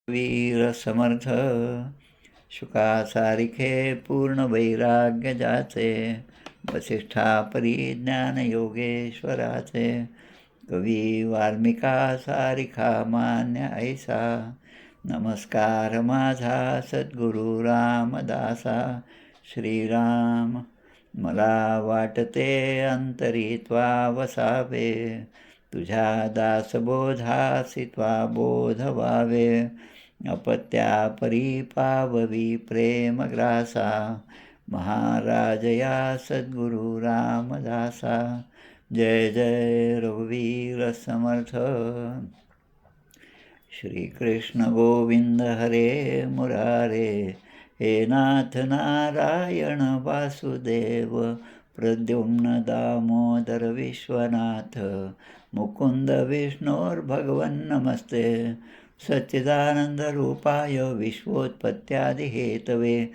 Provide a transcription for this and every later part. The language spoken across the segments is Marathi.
वीर समर्थ शुकासारिखे पूर्ण वैराग्य जाचे, वसिष्ठा परी ज्ञान योगेश्वराचे, कवी वाल्मिका सारिखा मान्य ऐसा, नमस्कार माझा सद्गुरु रामदासा. श्रीराम मला वाटते अंतरी त्वा वसावे, तुझ्या दासबोधासी त्वा बोध व्हावे, अपत्या परी पाववी प्रेमग्रासा, महाराज या सद्गुरु रामदासा. जय जय रघुवीर समर्थ. श्रीकृष्ण गोविंद हरे मुरारे, हे नाथ नारायण वासुदेव, प्रद्युम्न दामोदर विश्वनाथ, मुकुंद विष्णोर्भगवन् नमस्ते. सच्चिदानन्दरूपाय विश्वोत्पत्त्यादिहेतवे,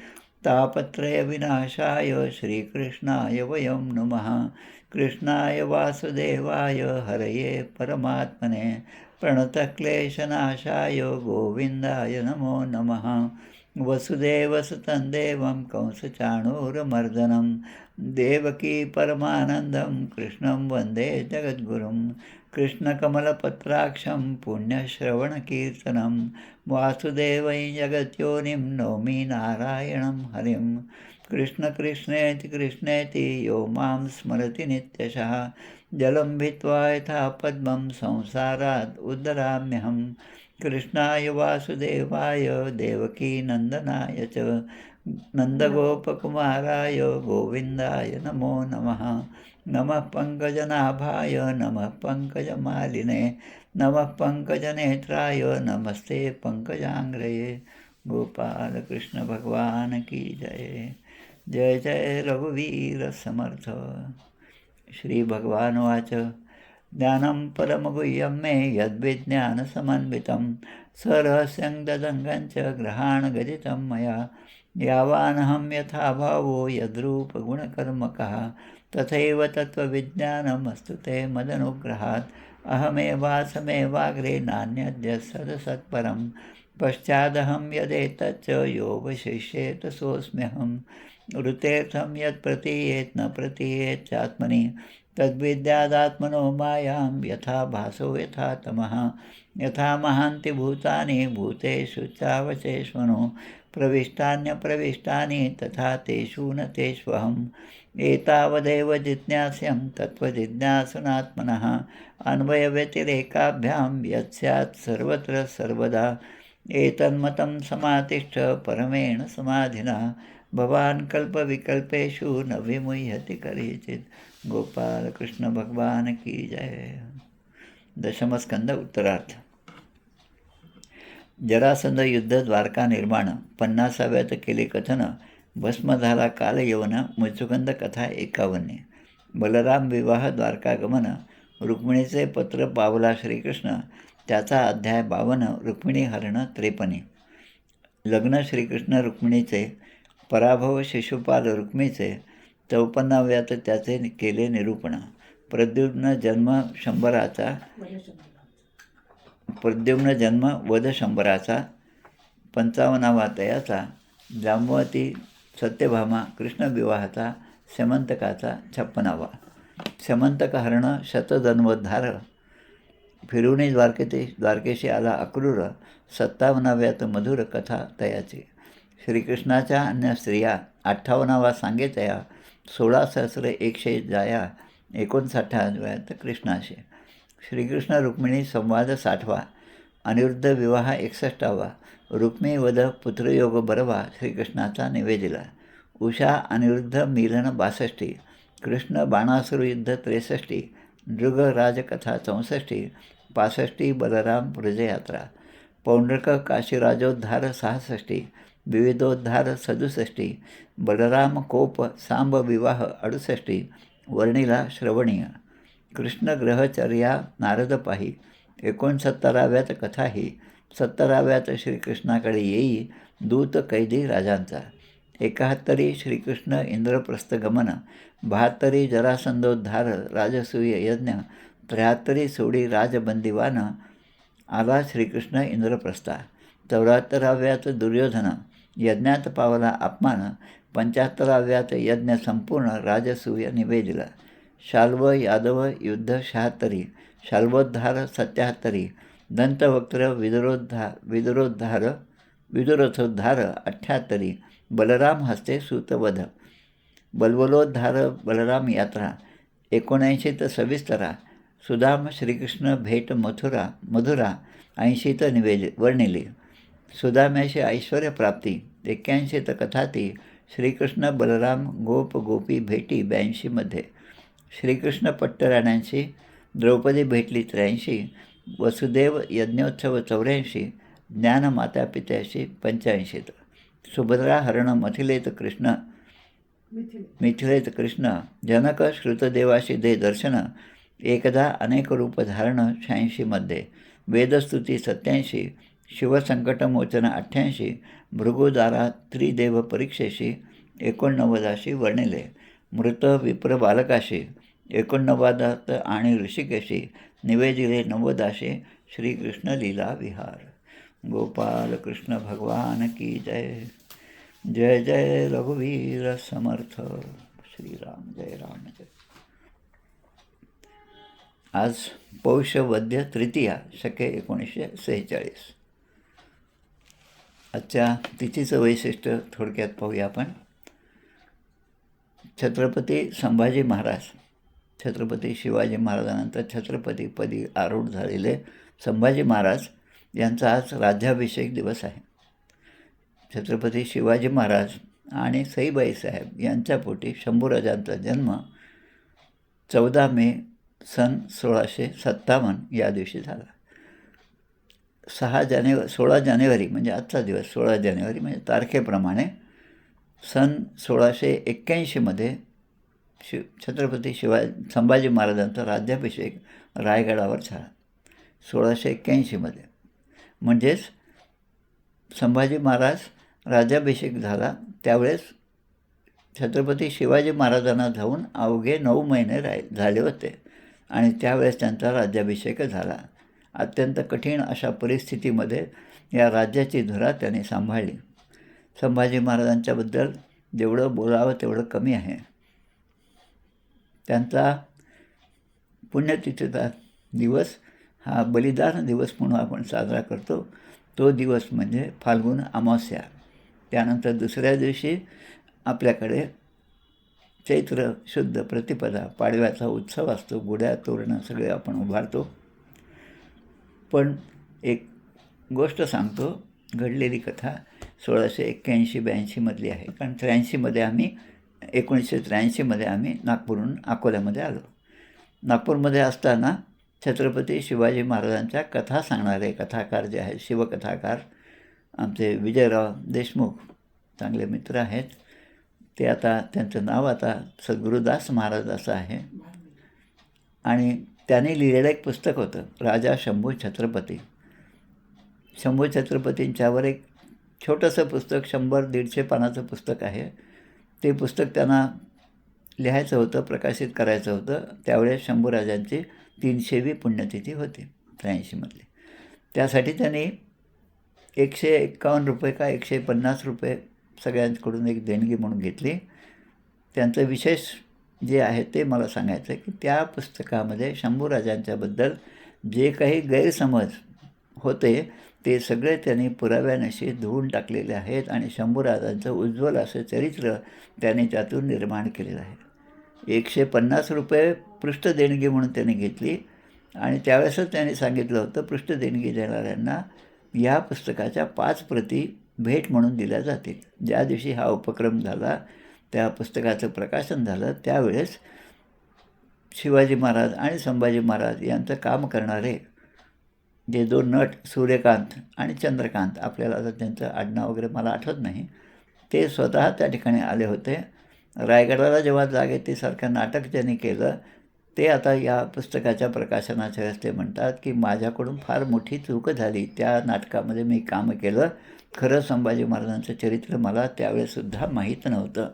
तापत्रयविनाशाय श्रीकृष्णाय वयं नुमः. कृष्णाय वासुदेवाय हरये परमात्मने, प्रणतक्लेशनाशाय गोविन्दाय नमो नमः. वसुदेवसुतं देवं कंसचाणूरमर्दनं, देवकी परमानन्दं कृष्णं वन्दे जगद्गुरुं. कृष्णकमलपत्राक्षं पुण्यश्रवणकीर्तनं, वासुदेवै जगद्योनिं नौमि नारायणं हरिं. कृष्ण कृष्णेति कृष्णेति यो मां स्मरति नित्यशः, जलं भित्त्वा यथा पद्मं संसारात् उद्धराम्यहं. कृष्णाय वासुदेवाय देवकीनन्दनाय च, नन्दगोपकुमाराय गोविन्दाय नमो नमः. नमः पङ्कजनाभाय नमः पङ्कजमालिने, नमः पङ्कजनेत्राय नमस्ते पङ्कजाङ्ग्रये. गोपाल कृष्ण भगवान की जय. जय जय रघुवीर समर्थ. श्री भगवानुवाच, ज्ञानं परमगुह्यं मे यद्विज्ञानसमन्वितं, सरहस्यं ददङ्गं च ग्रहाणगदितं मया. यावानहं यथा भावो यद्रूपगुणकर्मकः, तथैव तत्त्वविज्ञानमस्तु ते मदनुग्रहात्. अहमेवासमेवाग्रे नान्यद्य सदसत्परं, पश्चादहं यदेतच्च योऽवशिष्येत सोऽस्म्यहम्. ऋतेर्थं यत् प्रतीयेत् न प्रतीयेत् चात्मनि, तद्विद्यादात्मनो मायां यथा भासो यथा तमः. यथा महान्ति भूतानि भूतेषु चावचेष्वनो, प्रविष्टान्यप्रविष्टानि तथा तेषु न तेष्वहम्. एतावदेव जिज्ञास्यं तत्त्वजिज्ञासुनात्मनः, अन्वयव्यतिरेकाभ्यां यत् सर्वत्र सर्वदा. एतन्मतं समातिष्ठ परमेण समाधिना, भवान् कल्पविकल्पेषु न विमुह्यति करिचित्. गोपाल कृष्ण भगवान की जय. दशमस्कंद उत्तरार्थ. जरासंध युद्ध द्वारका निर्माण 50व्यात केले कथन. भस्म झाला काल यवन मुचुकंद कथा 51. बलराम विवाह द्वारकागमन. रुक्मिणीचे पत्र पावला श्रीकृष्ण, त्याचा अध्याय 52. रुक्मिणी हरण 53. लग्न श्रीकृष्ण रुक्मिणीचे. पराभव शिशुपाल रुक्मीचे. 54व्यात त्याचे केले निरूपण. प्रद्युम्न जन्म वध शंभराचा. 55वा तयाचा. जांबवती सत्यभामा कृष्ण विवाहाचा. स्यमंतकाचा 56वा. स्यमंतक हरण शतधन्वोद्धार. फिरुणी द्वारकेशी आला अक्रूर. 57व्यात मधुर कथा तयाची. श्रीकृष्णाच्या अन्य स्त्रिया. 58वा सांगे तया. 16,100 जाया. 59व्यात कृष्णाशी. श्रीकृष्ण रुक्मिणी संवाद 60वा. अनिरुद्ध विवाह 61वा. रुक्मिणी वध पुत्रयोग बरवा श्रीकृष्णाचा निवेदिला. उषा अनिरुद्ध मिलन 62. कृष्ण बाणासुर युद्ध 63. नृग राजकथा 64. 65 बलराम ब्रजयात्रा. पौंड्रक काशीराजोद्धार 66. विविधोद्धार 67. बलराम कोप सांब विवाह 68. वर्णिला श्रवणीय. कृष्ण ग्रहचर्या नारद पाही. 69व्यात कथा ही. 70व्यात श्रीकृष्णाकडे येई दूत कैदी राजांचा. 71 श्रीकृष्ण इंद्रप्रस्थ गमन. 72 जरासंधोद्धार राजसूय यज्ञ. 73 सोडी राजबंदीवान. आला श्रीकृष्ण इंद्रप्रस्था. 74व्यात दुर्योधन यज्ञात पावला अपमान, 75व्यात यज्ञ संपूर्ण राजसूय निवेदिला. शाल्व यादव युद्ध 76, शाल्वोद्धार 77, दंतवक्त्र विदुरोद्धार 78, बलराम हस्ते सूतवध, बल्वलोद्धार बलराम यात्रा 79 सविस्तरा, सुदाम श्रीकृष्ण भेट मधुरा 80 वर्णिली, सुदाम्याशी ऐश्वर्यप्राप्ती 81 कथाती, श्रीकृष्ण बलराम गोपी भेटी 82, श्रीकृष्ण पट्टराण्यांशी द्रौपदी भेटली 83, वसुदेव यज्ञोत्सव 84, ज्ञान मातापित्याशी 85, सुभद्रा हरण मिथिलेत कृष्ण, जनक श्रुतदेवाशी दे दर्शन, एकदा अनेक रूप धारण 86, वेदस्तुती 87, शिवसंकटमोचन 88, भृगुदारा त्रिदेव परीक्षेशी 89 वर्णिले, मृत विप्र बालकाशी 89 आणि ऋषिकेशी निवेदिले 90 श्रीकृष्ण लीला विहार. गोपाल कृष्ण भगवान की जय. जय जय रघुवीर समर्थ. श्रीराम जय राम जय. आज पौष वद्य तृतीया शके 1946. आजच्या तिथीचं वैशिष्ट्य थोडक्यात पाहूया आपण. छत्रपती संभाजी महाराज, छत्रपती शिवाजी महाराजांनंतर छत्रपतीपदी आरूढ झालेले संभाजी महाराज यांचा आज राज्याभिषेक दिवस आहे. छत्रपती शिवाजी महाराज आणि सईबाई साहेब यांच्या पोटी शंभूराजांचा जन्म 14 मे सन 1657 या दिवशी झाला. 16 जानेवारी म्हणजे आजचा दिवस, 16 जानेवारी म्हणजे तारखेप्रमाणे सन 1681 छत्रपती संभाजी महाराजांचा राज्याभिषेक रायगडावर झाला. 1681 म्हणजेच संभाजी महाराज राज्याभिषेक झाला त्यावेळेस छत्रपती शिवाजी महाराजांना जाऊन अवघे 9 महिने झाले होते आणि त्यावेळेस त्यांचा राज्याभिषेक झाला. अत्यंत कठीण अशा परिस्थितीमध्ये या राज्याची धुरा त्यांनी सांभाळली. संभाजी महाराजांच्याबद्दल जेवढं बोलावं तेवढं कमी आहे. त्यांचा पुण्यतिथीचा दिवस हा बलिदान दिवस म्हणून आपण साजरा करतो. तो दिवस म्हणजे फाल्गुन अमावस्या. त्यानंतर दुसऱ्या दिवशी आपल्याकडे चैत्र शुद्ध प्रतिपदा पाडव्याचा उत्सव असतो. गुढ्या तोरणं सगळे आपण उभारतो. पण एक गोष्ट सांगतो, घडलेली कथा 1681-82 आहे. कारण 1983 आम्ही नागपूरहून अकोल्यामध्ये आलो. नागपूरमध्ये असताना छत्रपती शिवाजी महाराजांच्या कथा सांगणारे कथाकार जे आहेत, शिवकथाकार आमचे विजयराव देशमुख चांगले मित्र आहेत. ते आता त्यांचं नाव आता सद्गुरुदास महाराज असं आहे. आणि त्यांनी लिहिलेलं एक पुस्तक होतं राजा शंभू छत्रपती. शंभू छत्रपतींच्यावर एक छोटंसं पुस्तक 100-150 पानाचं पुस्तक आहे. ते पुस्तक त्यांना लिहायचं होतं, प्रकाशित करायचं होतं. त्यावेळेस शंभूराजांची 300वी पुण्यतिथी होती 83. त्यासाठी त्यांनी 151 रुपये का 150 रुपये सगळ्यांकडून एक देणगी म्हणून घेतली. त्यांचं विशेष जे आहे ते मला सांगायचं आहे की त्या पुस्तकामध्ये शंभूराजांच्याबद्दल जे काही गैरसमज होते ते सगळे त्यांनी पुराव्यानिशी धुवून टाकलेले आहेत आणि शंभूराजांचं उज्ज्वल असं चरित्र त्यांनी त्यातून निर्माण केलेलं आहे. 150 रुपये पृष्ठ देणगी म्हणून त्यांनी घेतली आणि त्यावेळेसच त्यांनी सांगितलं होतं पृष्ठ देणगी देणाऱ्यांना या पुस्तकाच्या 5 प्रती भेट म्हणून दिल्या जातील. ज्या दिवशी हा उपक्रम झाला, त्या पुस्तकाचं प्रकाशन झालं, त्यावेळेस शिवाजी महाराज आणि संभाजी महाराज यांचं काम करणारे जे 2 नट सूर्यकांत आणि चंद्रकांत, आपल्याला आता त्यांचं आडनाव वगैरे मला आठवत नाही, ते स्वतः त्या ठिकाणी आले होते. रायगडाला जेव्हा जाग येतेसारखं नाटक ज्यांनी केलं ते आता या पुस्तकाच्या प्रकाशनाच्या वेळेस ते म्हणतात की माझ्याकडून फार मोठी चूक झाली. त्या नाटकामध्ये मी काम केलं. खरं संभाजी महाराजांचं चरित्र मला त्यावेळेसुद्धा माहीत नव्हतं.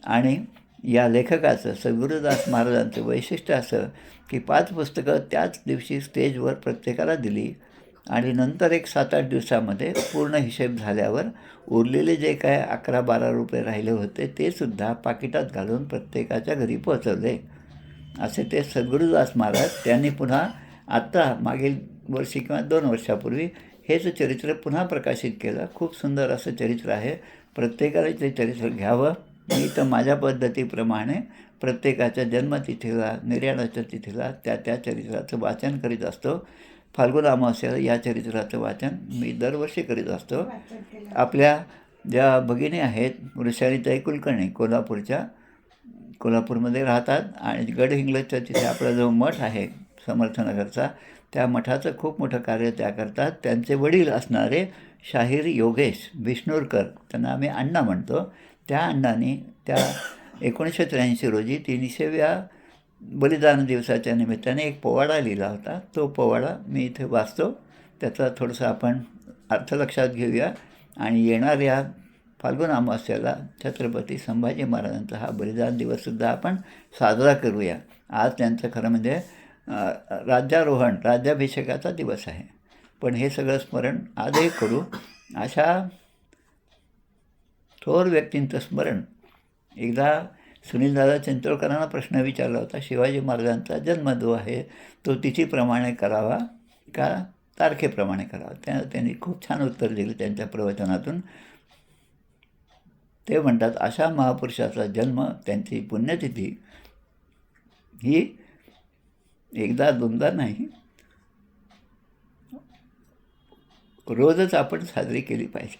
आणि या लेखकाचं सद्गुरुदास महाराजांचं वैशिष्ट्य असं की 5 पुस्तकं त्याच दिवशी स्टेजवर प्रत्येकाला दिली आणि नंतर एक 7-8 दिवसामध्ये पूर्ण हिशेब झाल्यावर उरलेले जे काय 11-12 रुपये राहिले होते ते सुद्धा पाकिटात घालून प्रत्येकाच्या घरी पोहोचवले. असे ते सद्गुरुदास महाराज त्यांनी पुन्हा आत्ता मागील वर्षी किंवा 2 वर्षापूर्वी हेच चरित्र पुन्हा प्रकाशित केलं. खूप सुंदर असं चरित्र आहे. प्रत्येकाने ते चरित्र घ्यावं. मी तर माझ्या पद्धतीप्रमाणे प्रत्येकाच्या जन्मतिथीला, निर्याणाच्या तिथीला त्या चरित्राचं वाचन करीत असतो. फाल्गुन अमावास्येला या चरित्राचं वाचन मी दरवर्षी करीत असतो. आपल्या ज्या भगिनी आहेत वृषालीताई कुलकर्णी कोल्हापूरमध्ये राहतात आणि गडहिंग्लजच्या तिथे आपला जो मठ आहे समर्थनगरचा, त्या मठाचं खूप मोठं कार्य त्या करतात. त्यांचे वडील असणारे शाहीर योगेश विष्णुरकर, त्यांना आम्ही अण्णा म्हणतो, त्या अण्णांनी त्या 1983 रोजी 300व्या बलिदान दिवसाच्या निमित्ताने एक पोवाडा लिहिला होता. तो पोवाडा मी इथे वाचतो. त्याचा थोडंसं आपण अर्थ लक्षात घेऊया आणि येणाऱ्या फाल्गुन अमावास्येला छत्रपती संभाजी महाराजांचा हा बलिदान दिवससुद्धा आपण साजरा करूया. आज त्यांचं खरं म्हणजे राज्याभिषेकाचा दिवस आहे. पण हे सगळं स्मरण आजही करू. अशा थोर व्यक्तींचं स्मरण. एकदा सुनीलदादा चिंचोळकरांना प्रश्न विचारला होता, शिवाजी महाराजांचा जन्म जो आहे तो तिथीप्रमाणे करावा का तारखेप्रमाणे करावा. त्यांनी खूप छान उत्तर दिलं त्यांच्या प्रवचनातून. ते म्हणतात, अशा महापुरुषाचा जन्म, त्यांची पुण्यतिथी ही एकदा दोनदा नाही, रोजच आपण साजरी केली पाहिजे.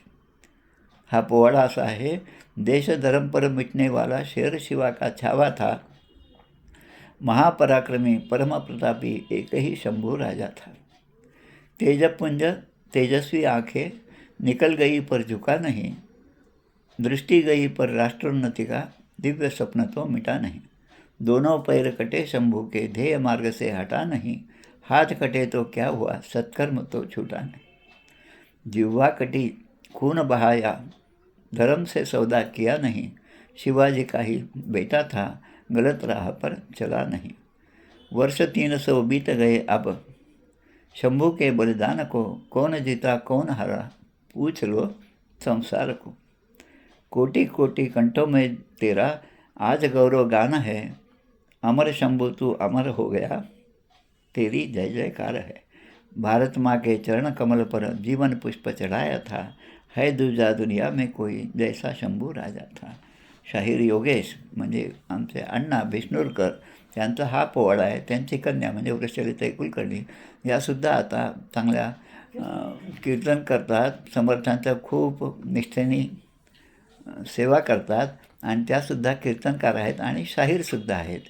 हा पोवाडा असा आहे, देश धर्म पर मिटने वाला शेर शिवा का छावा था, महापराक्रमी परमप्रतापी एक ही शंभू राजा था, तेजपुंज तेजस्वी आंखें निकल गई पर झुका नहीं, दृष्टि गई पर राष्ट्रोन्नति का दिव्य स्वप्न तो मिटा नहीं, दोनों पैर कटे शंभू के ध्येय मार्ग से हटा नहीं, हाथ कटे तो क्या हुआ सत्कर्म तो छूटा नहीं, जिह्वा कटी खून बहाया धर्म से सौदा किया नहीं, शिवाजी का ही बेटा था गलत राह पर चला नहीं, वर्ष 300 बीत गए अब, शंभू के बलिदान को कौन जीता कौन हारा, पूछ लो संसार को, कोटि कोटि कंठों में तेरा आज गौरव गान है, अमर शंभू तू अमर हो गया, तेरी जय जयकार है, भारत माँ के चरण कमल पर जीवन पुष्प चढ़ाया था, है दूजा दुनिया में कोई जैसा शंभू राजा था. शाहीर योगेश म्हणजे आमचे अण्णा विष्णुरकर यांचा हा पोवाडा आहे. त्यांची कन्या म्हणजे वृषालीताई कुलकर्णी यासुद्धा आता चांगल्या कीर्तन करतात, समर्थांचं खूप निष्ठेने सेवा करतात आणि त्यासुद्धा कीर्तनकार आहेत आणि शाहीरसुद्धा आहेत.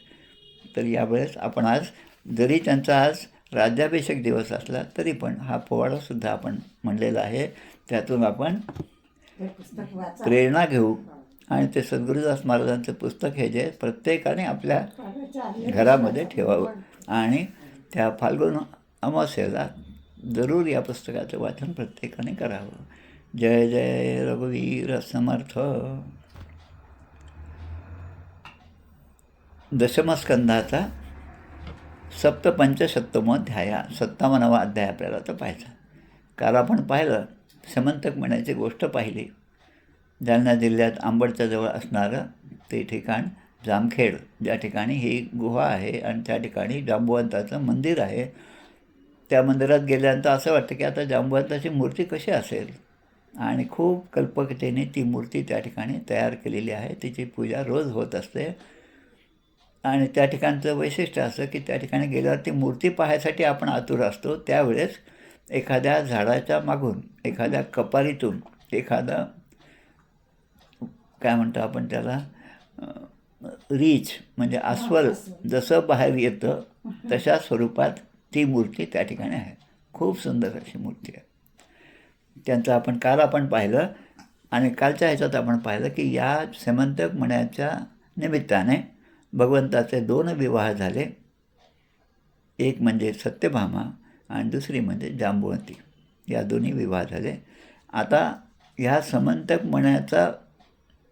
तर यावेळेस आपण आज जरी त्यांचा आज राज्याभिषेक दिवस असला तरी पण हा पोवाडासुद्धा आपण म्हणलेला आहे. त्यातून आपण प्रेरणा घेऊ आणि ते सद्गुरुदास महाराजांचं पुस्तक हे जे प्रत्येकाने आपल्या घरामध्ये ठेवावं आणि त्या फाल्गुन अमावास्येला जरूर या पुस्तकाचं वाचन प्रत्येकाने करावं. जय जय रघुवीर समर्थ. दशमस्कंधाचा सप्तपंचशतमोध्याय 57वा अध्याय आपल्याला तर पाहायचा. काल आपण पाहिलं समंतक म्हणायची गोष्ट पाहिली. जालना जिल्ह्यात आंबडच्या जवळ असणारं ते ठिकाण जामखेड, ज्या ठिकाणी ही गुहा आहे आणि त्या ठिकाणी जांबुवंताचं मंदिर आहे. त्या मंदिरात गेल्यानंतर असं वाटतं की आता जांबुवंताची मूर्ती कशी असेल आणि खूप कल्पकतेने ती मूर्ती त्या ठिकाणी तयार केलेली आहे. तिची पूजा रोज होत असते आणि त्या ठिकाणचं वैशिष्ट्य असं की त्या ठिकाणी गेल्यावर ती मूर्ती पाहायसाठी आपण आतुर असतो. त्यावेळेस एखाद्या झाडाच्या मागून, एखाद्या कपारीतून, एखादा काय म्हणतो आपण त्याला रीच म्हणजे अस्वल जसं बाहेर येतं तशा स्वरूपात ती मूर्ती त्या ठिकाणी आहे. खूप सुंदर अशी मूर्ती आहे. त्यांचं आपण काल आपण पाहिलं आणि कालच्या ह्याच्यात आपण पाहिलं की या समंतक म्हणायच्या निमित्ताने भगवंताचे 2 विवाह झाले. एक म्हणजे सत्यभामा आणि दुसरी म्हणजे जांबुवंती. या दोन्ही विवाह झाले. आता ह्या समंतक म्हणायचा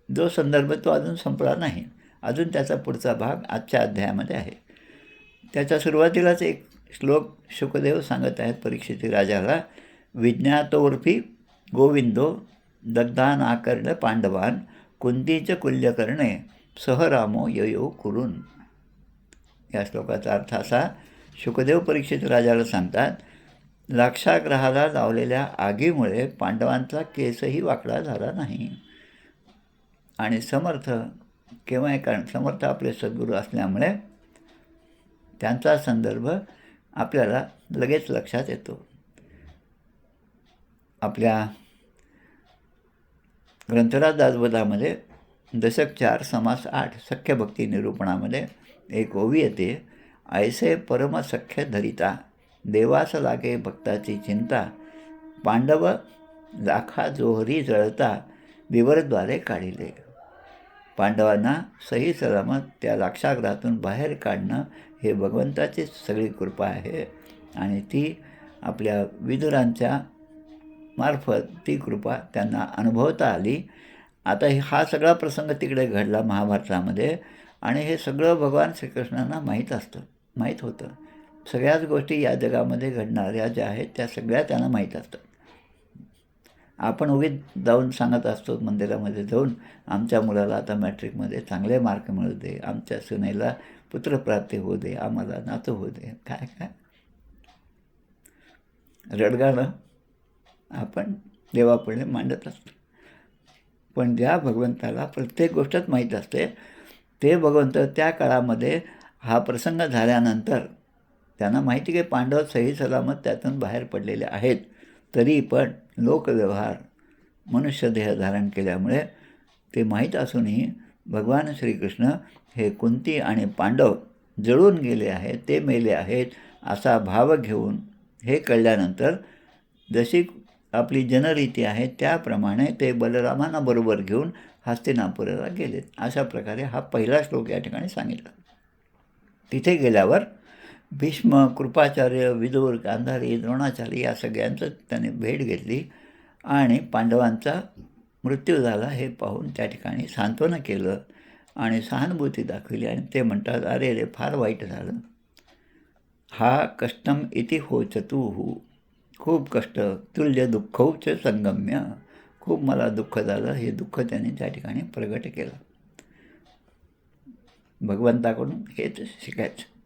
जो संदर्भ तो अजून संपला नाही. अजून त्याचा पुढचा भाग आजच्या अध्यायामध्ये आहे. त्याच्या सुरुवातीलाच एक श्लोक शुकदेव सांगत आहेत परीक्षित राजाला. विज्ञातोर्फी गोविंदो दग्धानाकर्ण पांडवान कुंतीच कुल्यकर्णे सह रामो ययो कुरुन. या श्लोकाचा अर्थ असा, शुकदेव परीक्षित राजाला सांगतात, लाक्षाग्रहाला लावलेल्या आगीमुळे पांडवांचा केसही वाकडा झाला नाही. आणि समर्थ केव्हाही, कारण समर्थ आपले सद्गुरू असल्यामुळे त्यांचा संदर्भ आपल्याला लगेच लक्षात येतो. आपल्या ग्रंथराज दासबोधामध्ये दशक 4 समास 8 सख्य भक्ती निरूपणामध्ये एक ओवी येते. ऐसे परम सख्य धरिता देवास लागे भक्ताची चिंता पांडव लाखा जोहरी जळता विवरद्वारे काढिले. पांडवांना सही सलामत त्या लाक्षागृहातून बाहेर काढणं हे भगवंताचीच सगळी कृपा आहे आणि ती आपल्या विदुरांच्या मार्फत ती कृपा त्यांना अनुभवता आली. आता हा सगळा प्रसंग तिकडे घडला महाभारतामध्ये आणि हे सगळं भगवान श्रीकृष्णांना माहीत होतं. सगळ्याच गोष्टी या जगामध्ये घडणाऱ्या ज्या आहेत त्या सगळ्या त्यांना माहीत असतात. आपण उगीच जाऊन सांगत असतो मंदिरामध्ये जाऊन, आमच्या मुलाला आता मॅट्रिकमध्ये चांगले मार्क मिळू दे, आमच्या सुनेला पुत्रप्राप्ती होऊ दे, आम्हाला नातू होऊ दे, काय काय रडगाणं आपण देवापुढे मांडत असतो. पण ज्या भगवंताला प्रत्येक गोष्टच माहीत असते, ते भगवंत त्या काळामध्ये हा प्रसंग झाल्यानंतर त्यांना माहिती की पांडव सही सलामत त्यातून बाहेर पडलेले आहेत, तरी पण लोकव्यवहार मनुष्यदेह धारण केल्यामुळे ते माहीत असूनही भगवान श्रीकृष्ण हे कुंती आणि पांडव जळून गेले आहेत, ते मेले आहेत असा भाव घेऊन हे कळल्यानंतर जशी आपली जनरीती आहे त्याप्रमाणे ते बलरामांना बरोबर घेऊन हस्तिनापुराला गेलेत. अशा प्रकारे हा पहिला श्लोक या ठिकाणी सांगितला. तिथे गेल्यावर भीष्म, कृपाचार्य, विदुर, गांधारी, द्रोणाचार्य या सगळ्यांचं त्याने भेट घेतली आणि पांडवांचा मृत्यू झाला हे पाहून त्या ठिकाणी सांत्वन केलं आणि सहानुभूती दाखवली. आणि ते म्हणतात, अरे रे फार वाईट झालं, हा कष्टम इति होचतुः, खूप कष्ट, तुल्य दुःखौच संगम्य, खूप मला दुःख झालं, हे दुःख त्यांनी त्या ठिकाणी प्रगट केलं. भगवंताकडून हेच शिकायचं.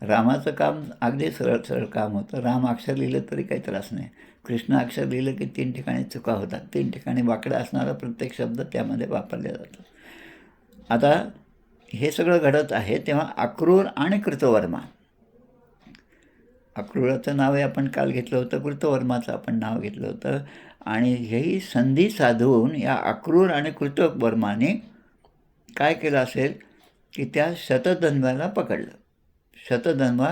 रामाचं काम अगदी सरळ काम होतं. राम अक्षर लिहिलं तरी काही त्रास नाही. कृष्ण अक्षर लिहिलं की 3 ठिकाणी चुका होतात. 3 ठिकाणी वाकडा असणारा प्रत्येक शब्द त्यामध्ये वापरला जातो. आता हे सगळं घडत आहे तेव्हा अक्रूर आणि कृतवर्मा, अक्रूराचं नाव आपण काल घेतलं होतं, कृतवर्माचं आपण नाव घेतलं होतं. आणि ही संधी साधून या अक्रूर आणि कृतवर्माने काय केलं असेल की त्या शतधन्वाला पकडलं. शतधन्वा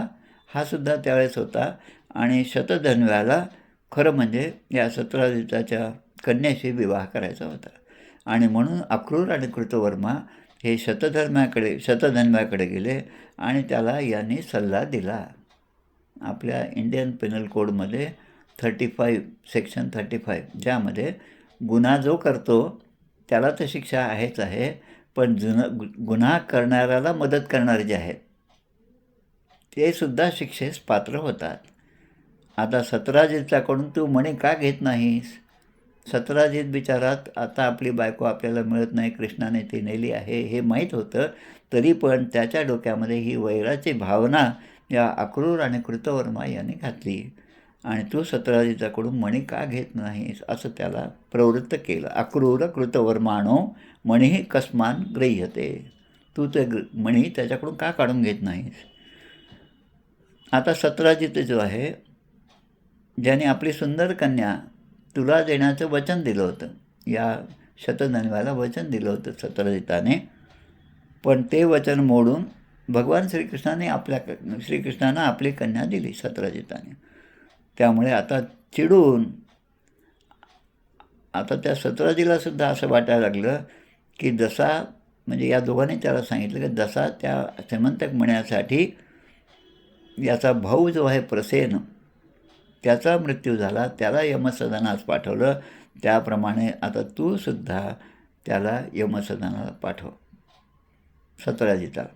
हा सुद्धा त्यावेळेस होता आणि शतधन्व्याला खरं म्हणजे या सत्राजिताच्या कन्याशी विवाह करायचा होता. आणि म्हणून अक्रूर आणि कृतवर्मा हे शतधन्व्याकडे गेले आणि त्याला यांनी सल्ला दिला. आपल्या इंडियन पेनल कोडमध्ये 35 सेक्शन 35 ज्यामध्ये गुन्हा जो करतो त्याला तर शिक्षा आहेच आहे, पण गुन्हा करणाऱ्याला मदत करणारे जे आहेत ते सुद्धा शिक्षेस पात्र होतात. आता सत्राजितच्याकडून तू मणी का घेत नाहीस? सत्राजित बिचारात आता आपली बायको आपल्याला मिळत नाही, कृष्णाने ती नेली आहे हे माहीत होतं, तरी पण त्याच्या डोक्यामध्ये ही वैराची भावना या अक्रूर आणि कृतवर्मा यांनी घातली आणि तू सत्राजिताकडून मणी का घेत नाहीस असं त्याला प्रवृत्त केलं. अक्रूर कृतवर्माणो मणीही कस्मान गृह्यते, तू ते मणी त्याच्याकडून का काढून घेत नाहीस? आता सत्राजित जो आहे, ज्याने आपली सुंदर कन्या तुला देण्याचं वचन दिलं होतं, या शतधन्वाला वचन दिलं होतं सत्राजिताने, पण ते वचन मोडून भगवान श्रीकृष्णांना आपली कन्या दिली सत्राजिताने. त्यामुळे आता चिडून आता त्या सत्राजीलासुद्धा असं वाटायला लागलं की जसा, म्हणजे या दोघांनी त्याला सांगितलं की जसा त्या श्रीमंतक म्हणण्यासाठी याचा भाऊ जो आहे प्रसेन त्याचा मृत्यू झाला, त्याला यमसदनास पाठवलं, त्याप्रमाणे आता तू सुद्धा त्याला यमसदनाला पाठव सत्राजिताला.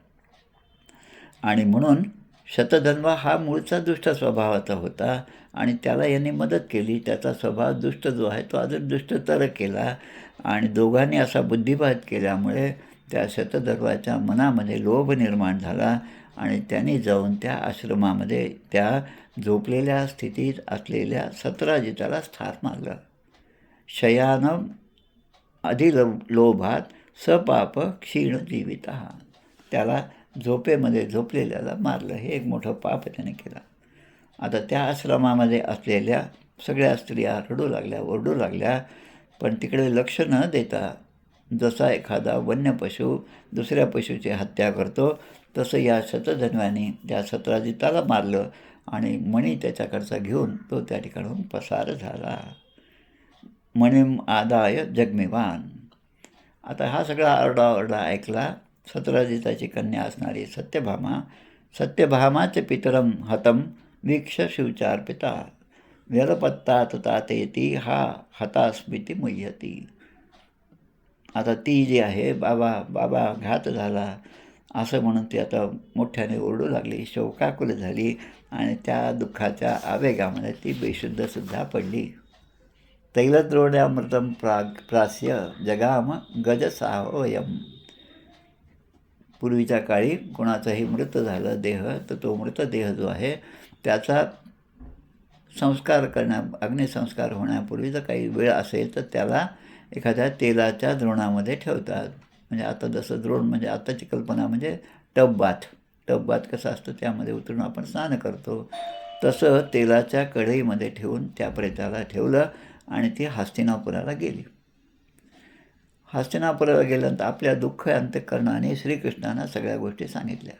आणि म्हणून शतधन्वा हा मूळचा दुष्ट स्वभावाचा होता आणि त्याला यांनी मदत केली. त्याचा स्वभाव दुष्ट जो आहे तो अजून दुष्टतर केला आणि दोघांनी असा बुद्धिपात केल्यामुळे त्या शतधन्वाच्या मनामध्ये लोभ निर्माण झाला आणि त्यांनी जाऊन त्या आश्रमामध्ये त्या झोपलेल्या स्थितीत असलेल्या सत्राजिताला ठार मारलं. शयानं लोभात सपाप क्षीण जीवित, त्याला झोपेमध्ये झोपलेल्याला मारलं. हे एक मोठं पाप त्याने केलं. आता त्या आश्रमामध्ये असलेल्या सगळ्या स्त्रिया रडू लागल्या, ओरडू लागल्या, पण तिकडे लक्ष न देता जसा एखादा वन्य पशु दुसऱ्या पशुची हत्या करतो तसं या शतधन्वाने त्या सत्राजिताला मारलं आणि मणी त्याच्याकडचा घेऊन तो त्या ठिकाणून पसार झाला. मणिम आदाय जगमेवान. आता हा सगळा आरडाओरडा ऐकला सत्राजिताची कन्या असणारी सत्यभामा. सत्यभामाचे पितरम हतम वीक्ष शिवचार्पिता व्यलपत्तात तातेती हा हतास्मिती मुह्यती. आता ती जी आहे बाबा बाबा घात झाला असं म्हणून ती आता मोठ्याने ओरडू लागली, शोकाकुल झाली आणि त्या दुःखाच्या आवेगामध्ये ती बेशुद्धसुद्धा पडली. तैलद्रोण्यामृतम प्रास्य जगाम गजसाहोयम. पूर्वीच्या काळी कोणाचाही मृत झालं देह तर तो मृतदेह जो आहे त्याचा संस्कार अग्निसंस्कार होण्यापूर्वीचा काही वेळ असेल तर त्याला एखाद्या तेलाच्या द्रोणामध्ये ठेवतात. म्हणजे आता जसं द्रोण म्हणजे आताची कल्पना म्हणजे टब कसं असतं त्यामध्ये उतरून आपण स्नान करतो तसं तेलाच्या कढईमध्ये ठेवून त्या प्रेताला ठेवलं आणि ती हस्तिनापुराला गेली. हस्तिनापुराला गेल्यानंतर आपल्या दुःख अंतःकरणाने श्रीकृष्णांना सगळ्या गोष्टी सांगितल्या.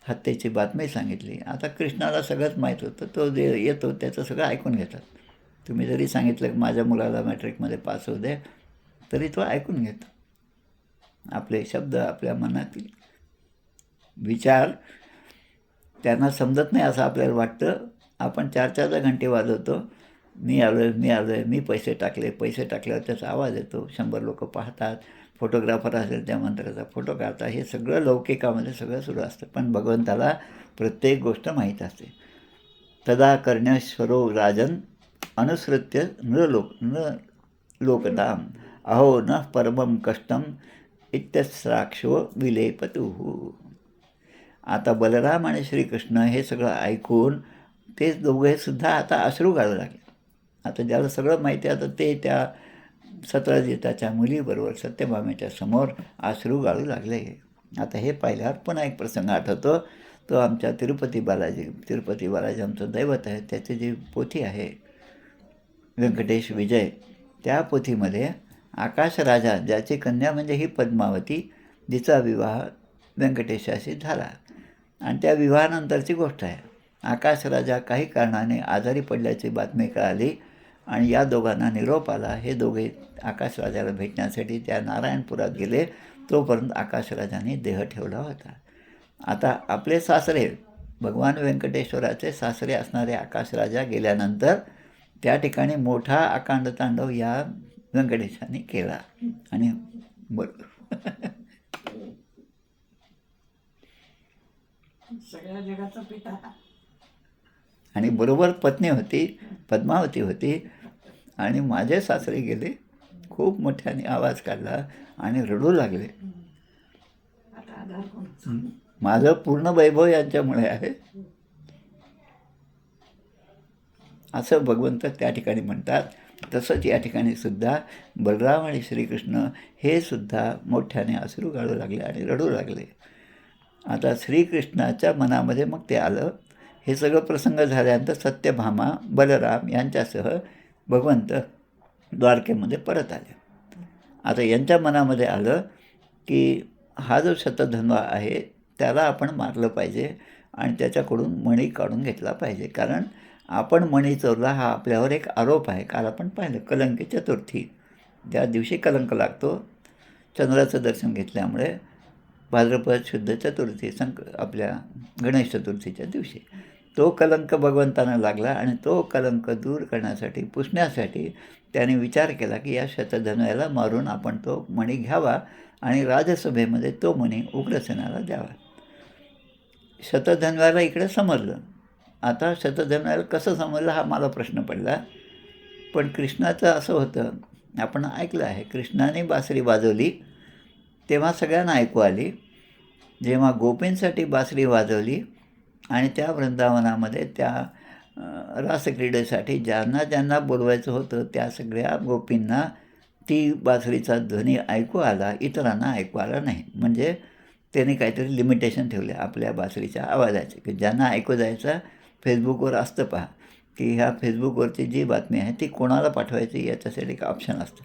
हत्येची बातमी सांगितली. आता कृष्णाला सगळंच माहीत होतं. तो जे येतो त्याचं सगळं ऐकून घेतात. तुम्ही जरी सांगितलं की माझ्या मुलाला मॅट्रिकमध्ये पास होऊ दे तरी तो ऐकून घेतो. आपले शब्द आपल्या मनातील विचार त्यांना समजत नाही असं आपल्याला वाटतं. आपण 4-4 घंटे वाजवतो, मी आलो आहे, मी पैसे टाकल्यावर त्याचा आवाज येतो. 100 लोक पाहतात. फोटोग्राफर असेल त्या मंत्राचा फोटो काढतात. हे सगळं लौकिकामध्ये सगळं सुरू असतं. पण भगवंताला प्रत्येक गोष्ट माहीत असते. तदा कर्णेश्वरो राजन अनुसृत्य लोकदाम अहो न परमं कष्टम इत्यस्राक्षो विलेपतुः. आता बलराम आणि श्रीकृष्ण हे सगळं ऐकून ते दोघेसुद्धा आता अश्रू घालू लागले. आता ज्याला सगळं माहिती आहे आता ते त्या सत्राजिताच्या मुलीबरोबर सत्यभामेच्या समोर अश्रू गाळू लागले. आता हे पाहिल्यावर पुन्हा एक प्रसंग आठवतो. तो आमच्या तिरुपती बालाजी आमचं दैवत आहे. त्याची जी पोथी आहे व्यंकटेश विजय, त्या पोथीमध्ये आकाश राजा ज्याची कन्या म्हणजे ही पद्मावती, जिचा विवाह व्यंकटेशाशी झाला आणि त्या विवाहानंतरची गोष्ट आहे. आकाश राजा काही कारणाने आजारी पडल्याची बातमी कळाली आणि या दोघांना निरोप आला. हे दोघे आकाशराजाला भेटण्यासाठी त्या नारायणपुरात गेले. तोपर्यंत आकाशराजाने देह ठेवला होता. आता आपले सासरे भगवान व्यंकटेश्वराचे सासरे असणारे आकाशराजा गेल्यानंतर त्या ठिकाणी मोठा अकांड तांडव या व्यंकटेशाने केला आणि सगळ्या जगाचा पिता आणि बरोबर पत्नी होती, पद्मावती होती आणि माझे सासरे गेले. खूप मोठ्याने आवाज काढला आणि रडू लागले. आता आधार कोण? माझं पूर्ण वैभव यांच्यामुळे आहे असं भगवंत त्या ठिकाणी म्हणतात. तसंच या ठिकाणी सुद्धा बलराम आणि श्रीकृष्ण हे सुद्धा मोठ्याने अश्रू गाळू लागले आणि रडू लागले. आता श्रीकृष्णाच्या मनामध्ये मग ते आलं. हे सगळं प्रसंग झाल्यानंतर सत्यभामा बलराम यांच्यासह भगवंत द्वारकेमध्ये परत आले. आता यांच्या मनामध्ये आलं की हा जो शतधन्वा आहे त्याला आपण मारलं पाहिजे आणि त्याच्याकडून मणी काढून घेतला पाहिजे. कारण आपण मणी चोरला हा आपल्यावर एक आरोप आहे. काल आपण पाहिलं कलंकी चतुर्थी, ज्या दिवशी कलंक लागतो चंद्राचं दर्शन घेतल्यामुळे, भाद्रपद शुद्ध चतुर्थी आपल्या गणेश चतुर्थीच्या दिवशी तो कलंक भगवंतांना लागला आणि तो कलंक दूर करण्यासाठी पुसण्यासाठी त्याने विचार केला की या शतधन्वाला मारून आपण तो मणी घ्यावा आणि राजसभेमध्ये तो मणी उग्रसेनाला द्यावा. शतधन्वाला इकडे समजलं. आता शतधन्वाला कसं समजलं हा मला प्रश्न पडला. पण कृष्णाचं असं होतं, आपण ऐकलं आहे, कृष्णाने बासरी वाजवली तेव्हा सगळ्यांना ऐकू आली. जेव्हा गोपींसाठी बासरी वाजवली आणि त्या वृंदावनामध्ये त्या रासक्रीडेसाठी ज्यांना ज्यांना बोलवायचं होतं त्या सगळ्या गोपींना ती बासरीचा ध्वनी ऐकू आला, इतरांना ऐकू आला नाही. म्हणजे त्यांनी काहीतरी लिमिटेशन ठेवले आपल्या बासरीच्या आवाजाचे, की ज्यांना ऐकू जायचं. फेसबुकवर असतं पहा, की ह्या फेसबुकवरची जी बातमी आहे ती कोणाला पाठवायची याच्यासाठी एक ऑप्शन असतं.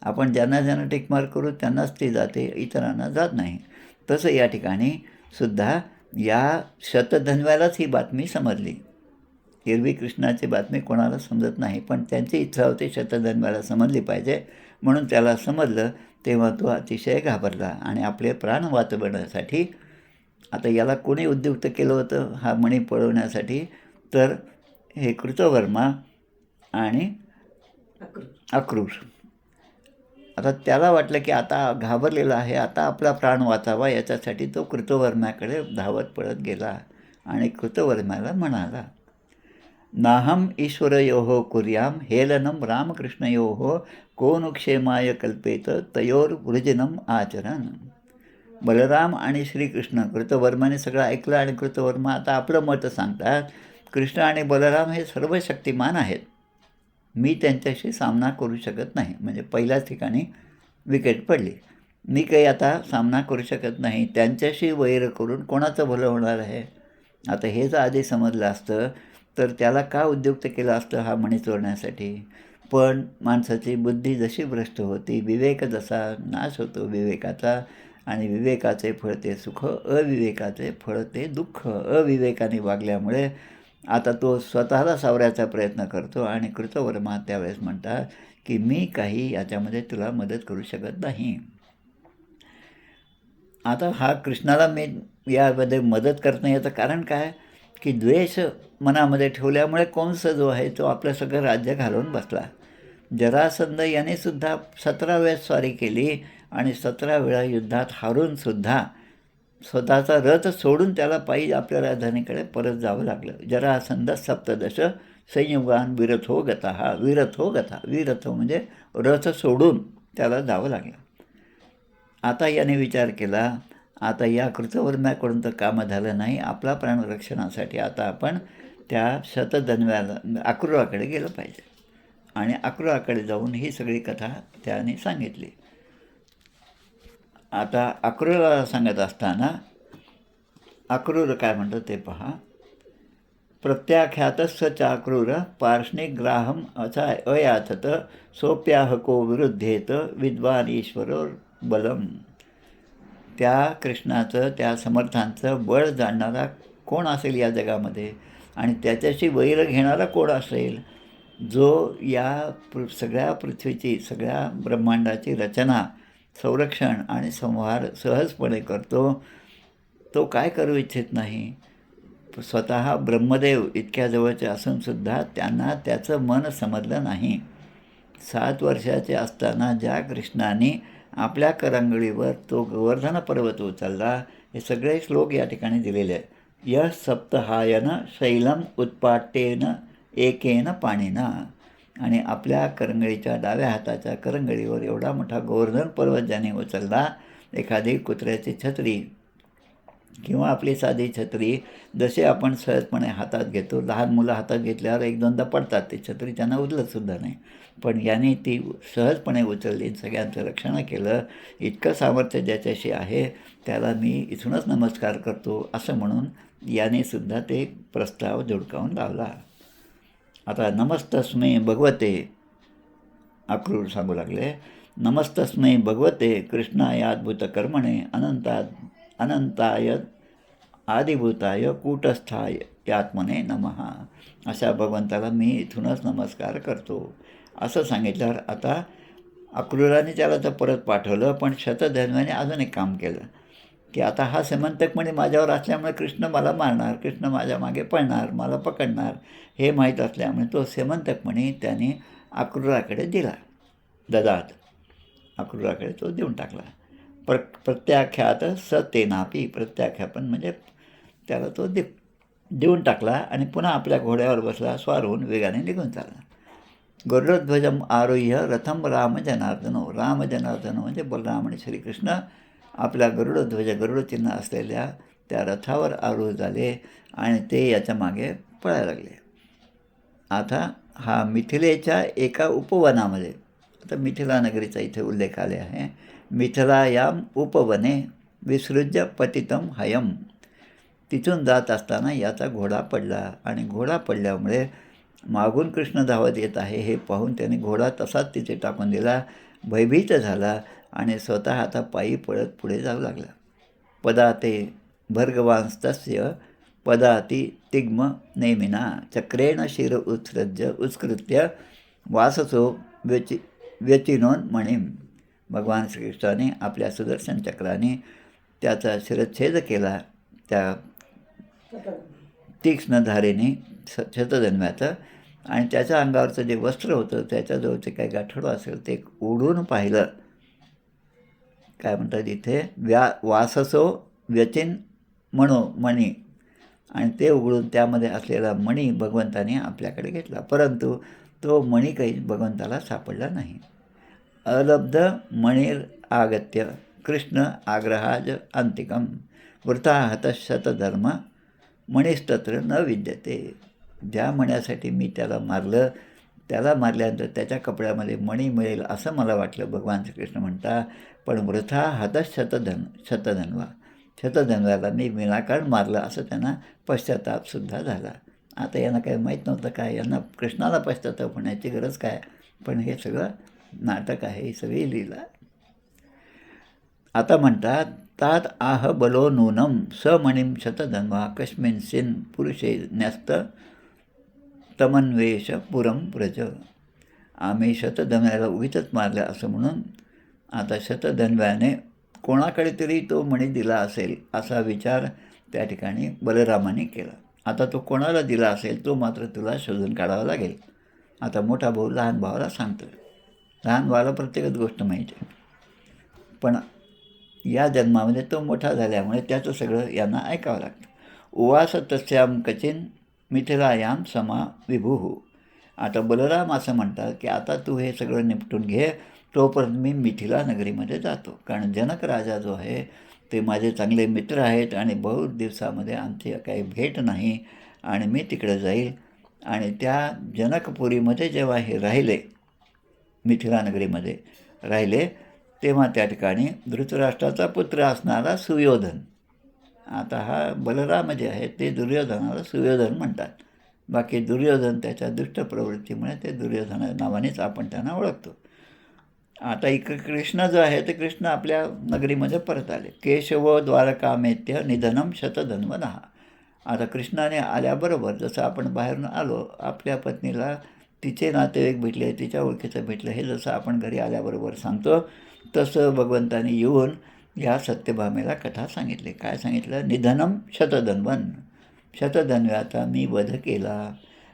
आपण ज्यांना ज्यांना टिकमार्क करू त्यांनाच ती जाते, इतरांना जात नाही. तसं या ठिकाणी सुद्धा या शतधन्व्यालाच ही बातमी समजली. एरवी कृष्णाची बातमी कोणाला समजत नाही, पण त्यांची इच्छा होती शतधन्व्याला समजली पाहिजे, म्हणून त्याला समजलं. तेव्हा तो अतिशय घाबरला आणि आपले प्राण वाचवण्यासाठी, आता याला कोणी उद्युक्त केलं होतं हा मणी पळवण्यासाठी, तर हे कृतवर्मा आणि अक्रूर. आता त्याला वाटलं की आता घाबरलेला आहे, आता आपला प्राण वाचावा, याच्यासाठी तो कृतवर्म्याकडे धावत पळत गेला आणि कृतवर्म्याला म्हणाला, नाहम ईश्वरयोः कुर्याम हेलनम रामकृष्णयोः कोनुक्षेमाय कल्पेत तयोर्वृजनम आचरण. बलराम आणि श्रीकृष्ण, कृतवर्माने सगळं ऐकलं आणि कृतवर्मा आता आपलं मत सांगतात. कृष्ण आणि बलराम हे सर्व शक्तिमान आहेत, मी त्यांच्याशी सामना करू शकत नाही. म्हणजे पहिल्याच ठिकाणी विकेट पडली. मी काही आता सामना करू शकत नाही, त्यांच्याशी वैर करून कोणाचं भलं होणार आहे. आता हे जर आधी समजलं असतं तर त्याला का उद्युक्त केलं असतं हा मणी चोरण्यासाठी. पण माणसाची बुद्धी जशी भ्रष्ट होती, विवेक जसा नाश होतो विवेकाचा, आणि विवेकाचे फळ ते सुख, अविवेकाचे फळ ते दुःख. अविवेकाने वागल्यामुळे आता तो स्वतःला सावरायचा प्रयत्न करतो आणि कृतवर्मा त्यावेळेस म्हणतात की मी काही याच्यामध्ये तुला मदत करू शकत नाही. आता हा कृष्णाला मी यामध्ये मदत करत नाही याचं कारण काय, की द्वेष मनामध्ये ठेवल्यामुळे कंस जो आहे तो आपलं सगळं राज्य घालवून बसला. जरासंध याने सुद्धा 17 वेळेस स्वारी केली आणि 17 वेळा युद्धात हारूनसुद्धा स्वतःचा रथ सोडून त्याला पायी आपल्या राजधानीकडे परत जावं लागलं. जरासंध सप्तदश संयुगान विरथो गता, हा विरथो गता, विरथो म्हणजे रथ सोडून त्याला जावं लागलं. आता याने विचार केला, आता या कृतवर्म्याकडून तर कामं झालं नाही, आपला प्राणरक्षणासाठी आता आपण त्या शतधन्व्याला अक्रूराकडे गेलं पाहिजे. आणि अक्रूराकडे जाऊन ही सगळी कथा त्याने सांगितली. आता अक्रूराला सांगत असताना अक्रूर काय म्हणतो ते पहा. प्रत्याख्यातस्स चाक्रूर पार्ष्णिग्राहम असा अयाचत सोप्याहको विरुद्धेत विद्वान ईश्वर बलम. त्या कृष्णाचं, त्या समर्थांचं बळ जाणणारा कोण असेल या जगामध्ये, आणि त्याच्याशी वैर घेणारा कोण असेल, जो या सगळ्या पृथ्वीची, सगळ्या ब्रह्मांडाची रचना, संरक्षण आणि संहार सहजपणे करतो, तो काय करू इच्छित नाही. स्वतः ब्रह्मदेव इतक्या जवळचे असूनसुद्धा त्यांना त्याचं मन समजलं नाही. 7 वर्षाचे असताना ज्या कृष्णाने आपल्या करंगळीवर तो गोवर्धन पर्वत उचलला, हे सगळे श्लोक या ठिकाणी दिलेले आहेत. यः सप्तहायन शैलम उत्पाटेन एकेन पाणीना. आणि आपल्या करंगळीच्या डाव्या हाताच्या करंगळीवर एवढा मोठा गोवर्धन पर्वत ज्याने उचलला, एखादी कुत्र्याची छत्री किंवा आपली साधी छत्री जसे आपण सहजपणे हातात घेतो, लहान मुलं हातात घेतल्यावर एक दोनदा पडतात, ती छत्री त्यांना उचलतसुद्धा नाही, पण याने ती सहजपणे उचलली, सगळ्यांचं रक्षण केलं. इतकं सामर्थ्य ज्याच्याशी आहे त्याला मी इथूनच नमस्कार करतो, असं म्हणून याने सुद्धा ते प्रस्ताव झुडकावून लावला. आता नमस्तस्मै भगवते, अक्रूर सांगू लागले, नमस्तस्मै भगवते कृष्णाय अद्भुत कर्मणे अनंताय आदिभूताय कूटस्थाय आत्मने नमः. अशा भगवंताला मी इथूनच नमस्कार करतो, असं सांगितल्यावर आता अक्रूराने त्याला तर परत पाठवलं. पण शतधन्वाने अजून एक काम केलं, की आता हा सेमंतकमणी माझ्यावर असल्यामुळे कृष्ण मला मारणार, कृष्ण माझ्या मागे पळणार, मला पकडणार, हे माहीत असल्यामुळे तो सेमंतकमणी त्याने अक्रूराकडे दिला. ददात, अक्रूराकडे तो देऊन टाकला. प्रत्याख्यात स तेनापी, प्रत्याख्यापन म्हणजे त्याला तो देऊन टाकला आणि पुन्हा आपल्या घोड्यावर बसला, स्वार होऊन वेगाने निघून चालला. गरुडध्वजम आरोह्य रथम रामजनार्दनो. रामजनार्दनो म्हणजे बलराम आणि श्रीकृष्ण आपल्या गरुडध्वज गरुडचिन्ह असलेल्या त्या रथावर आरूढ झाले आणि ते याच्या मागे पळायला लागले. आता हा मिथिलेच्या एका उपवनामध्ये, आता मिथिला नगरीचा इथे उल्लेख आले आहे. मिथिलायाम उपवने विसृज्य पतितम हयम. तिथून जात असताना याचा घोडा पडला आणि घोडा पडल्यामुळे मागून कृष्ण धावत येत आहे हे पाहून त्याने घोडा तसाच तिथे टाकून दिला, भयभीत झाला आणि स्वतः आता पायी पळत पुढे जाऊ लागला. पदाते भर्गवांस्तस्य पदाती तिग्म नेमिना चक्रेण शिर उत्सृत्य वाससो व्यचिनोन मणिम. भगवान श्रीकृष्णाने आपल्या सुदर्शन चक्राने त्याचा शिरच्छेद केला, त्या तीक्ष्ण धारेने शतधन्वाचं, आणि त्याच्या अंगावरचं जे वस्त्र होतं त्याच्याजवळचे काही गाठोडं असेल ते ओढून पाहिलं. काय म्हणतात इथे, वाससो व्यचिन मणी, आणि ते उघडून त्यामध्ये असलेला मणी भगवंताने आपल्याकडे घेतला, परंतु तो मणी काही भगवंताला सापडला नाही. अलब्ध मणिर आगत्य कृष्ण आग्रहाज अंतिकम वृथा हतशतधर्म मणिस्तत्र न विद्यते. ज्या मण्यासाठी मी त्याला मारलं, त्याला मारल्यानंतर त्याच्या कपड्यामध्ये मणी मिळेल असं मला वाटलं, भगवान श्रीकृष्ण म्हणता, पण वृथा शतधन्वा, शतधन्वाला मी विनाकारण मारलं असं त्यांना पश्चातापसुद्धा झाला. आता यांना काही माहीत नव्हतं काय, यांना कृष्णाला पश्चाताप होण्याची गरज काय, पण हे सगळं नाटक आहे, ही सगळी लीला. आता म्हणतात, तात आह बलो नूनम स मणिम शतधन्वा कस्मिन्सिन पुरुषे न्यस्त तमन्वेष पुरम व्रज. आम्ही शतधन्व्याला उगीचच मारलं असं म्हणून आता शतधन्व्याने कोणाकडे तरी तो मणी दिला असेल असा विचार त्या ठिकाणी बलरामाने केला. आता तो कोणाला दिला असेल तो मात्र तुला शोधून काढावा लागेल. आता मोठा भाऊ लहान भावाला सांगतो. लहान भावाला प्रत्येकच गोष्ट माहिती आहे, पण या जन्मामध्ये तो मोठा झाल्यामुळे त्याचं सगळं यांना ऐकावं लागतं. उवास तस्याम कचिन मिथिलायाम समा विभू. आता बलराम असं म्हणतात की आता तू हे सगळं निपटून घे, तोपर्यंत मी मिथिला नगरीमध्ये जातो, कारण जनक राजा जो आहे ते माझे चांगले मित्र आहेत आणि बहुत दिवसामध्ये आमची काही भेट नाही, आणि मी तिकडे जाईल. आणि त्या जनकपुरीमध्ये जेव्हा हे राहिले, मिथिला नगरीमध्ये राहिले, तेव्हा त्या ठिकाणी धृतराष्ट्राचा पुत्र असणारा सुयोधन, आता हा बलराम जे आहे ते दुर्योधनाला सुयोधन म्हणतात, बाकी दुर्योधन त्याच्या दुष्ट प्रवृत्तीमुळे ते दुर्योधना नावानेच आपण त्यांना ओळखतो. आता इकडे कृष्ण जो आहे ते कृष्ण आपल्या नगरीमध्ये परत आले. केशव द्वारकामेत्य निधनम शतधन्वनः. आता कृष्णाने आल्याबरोबर जसं आपण बाहेरून आलो, आपल्या पत्नीला तिचे नातेवाईक भेटले, तिच्या ओळखीचं भेटलं, हे जसं आपण घरी आल्याबरोबर सांगतो, तसं भगवंताने येऊन या सत्यभामेला कथा सांगितली. काय सांगितलं, निधनम शतधन्वन, शतधन्व्याचा मी वध केला,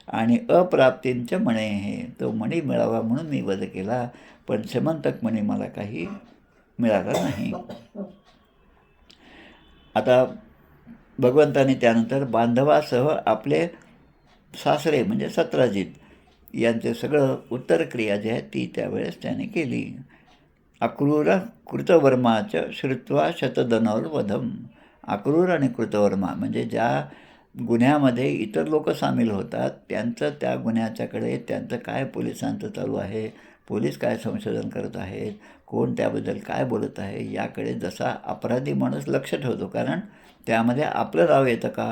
आणि अप्राप्तींच मणे, हे तो मणी मिळावा म्हणून मी वध केला, पण समंतक मणी मला काही मिळाला नाही. आता भगवंताने त्यानंतर बांधवासह आपले सासरे म्हणजे सत्राजित यांचे सगळं उत्तरक्रिया जी आहे ती त्यावेळेस त्याने केली. अक्रूर कृतवर्माचं श्रुत्वा शतधनोर्वधम. अक्रूर आणि कृतवर्मा म्हणजे ज्या गुन्ह्यामध्ये इतर लोक सामील होतात त्यांचं, त्या गुन्ह्याच्याकडे त्यांचं काय पोलिसांचं चालू आहे, पोलीस काय संशोधन करत आहेत, कोण त्याबद्दल काय बोलत आहे, याकडे जसा अपराधी माणूस लक्ष ठेवतो, कारण त्यामध्ये आपलं नाव येतं का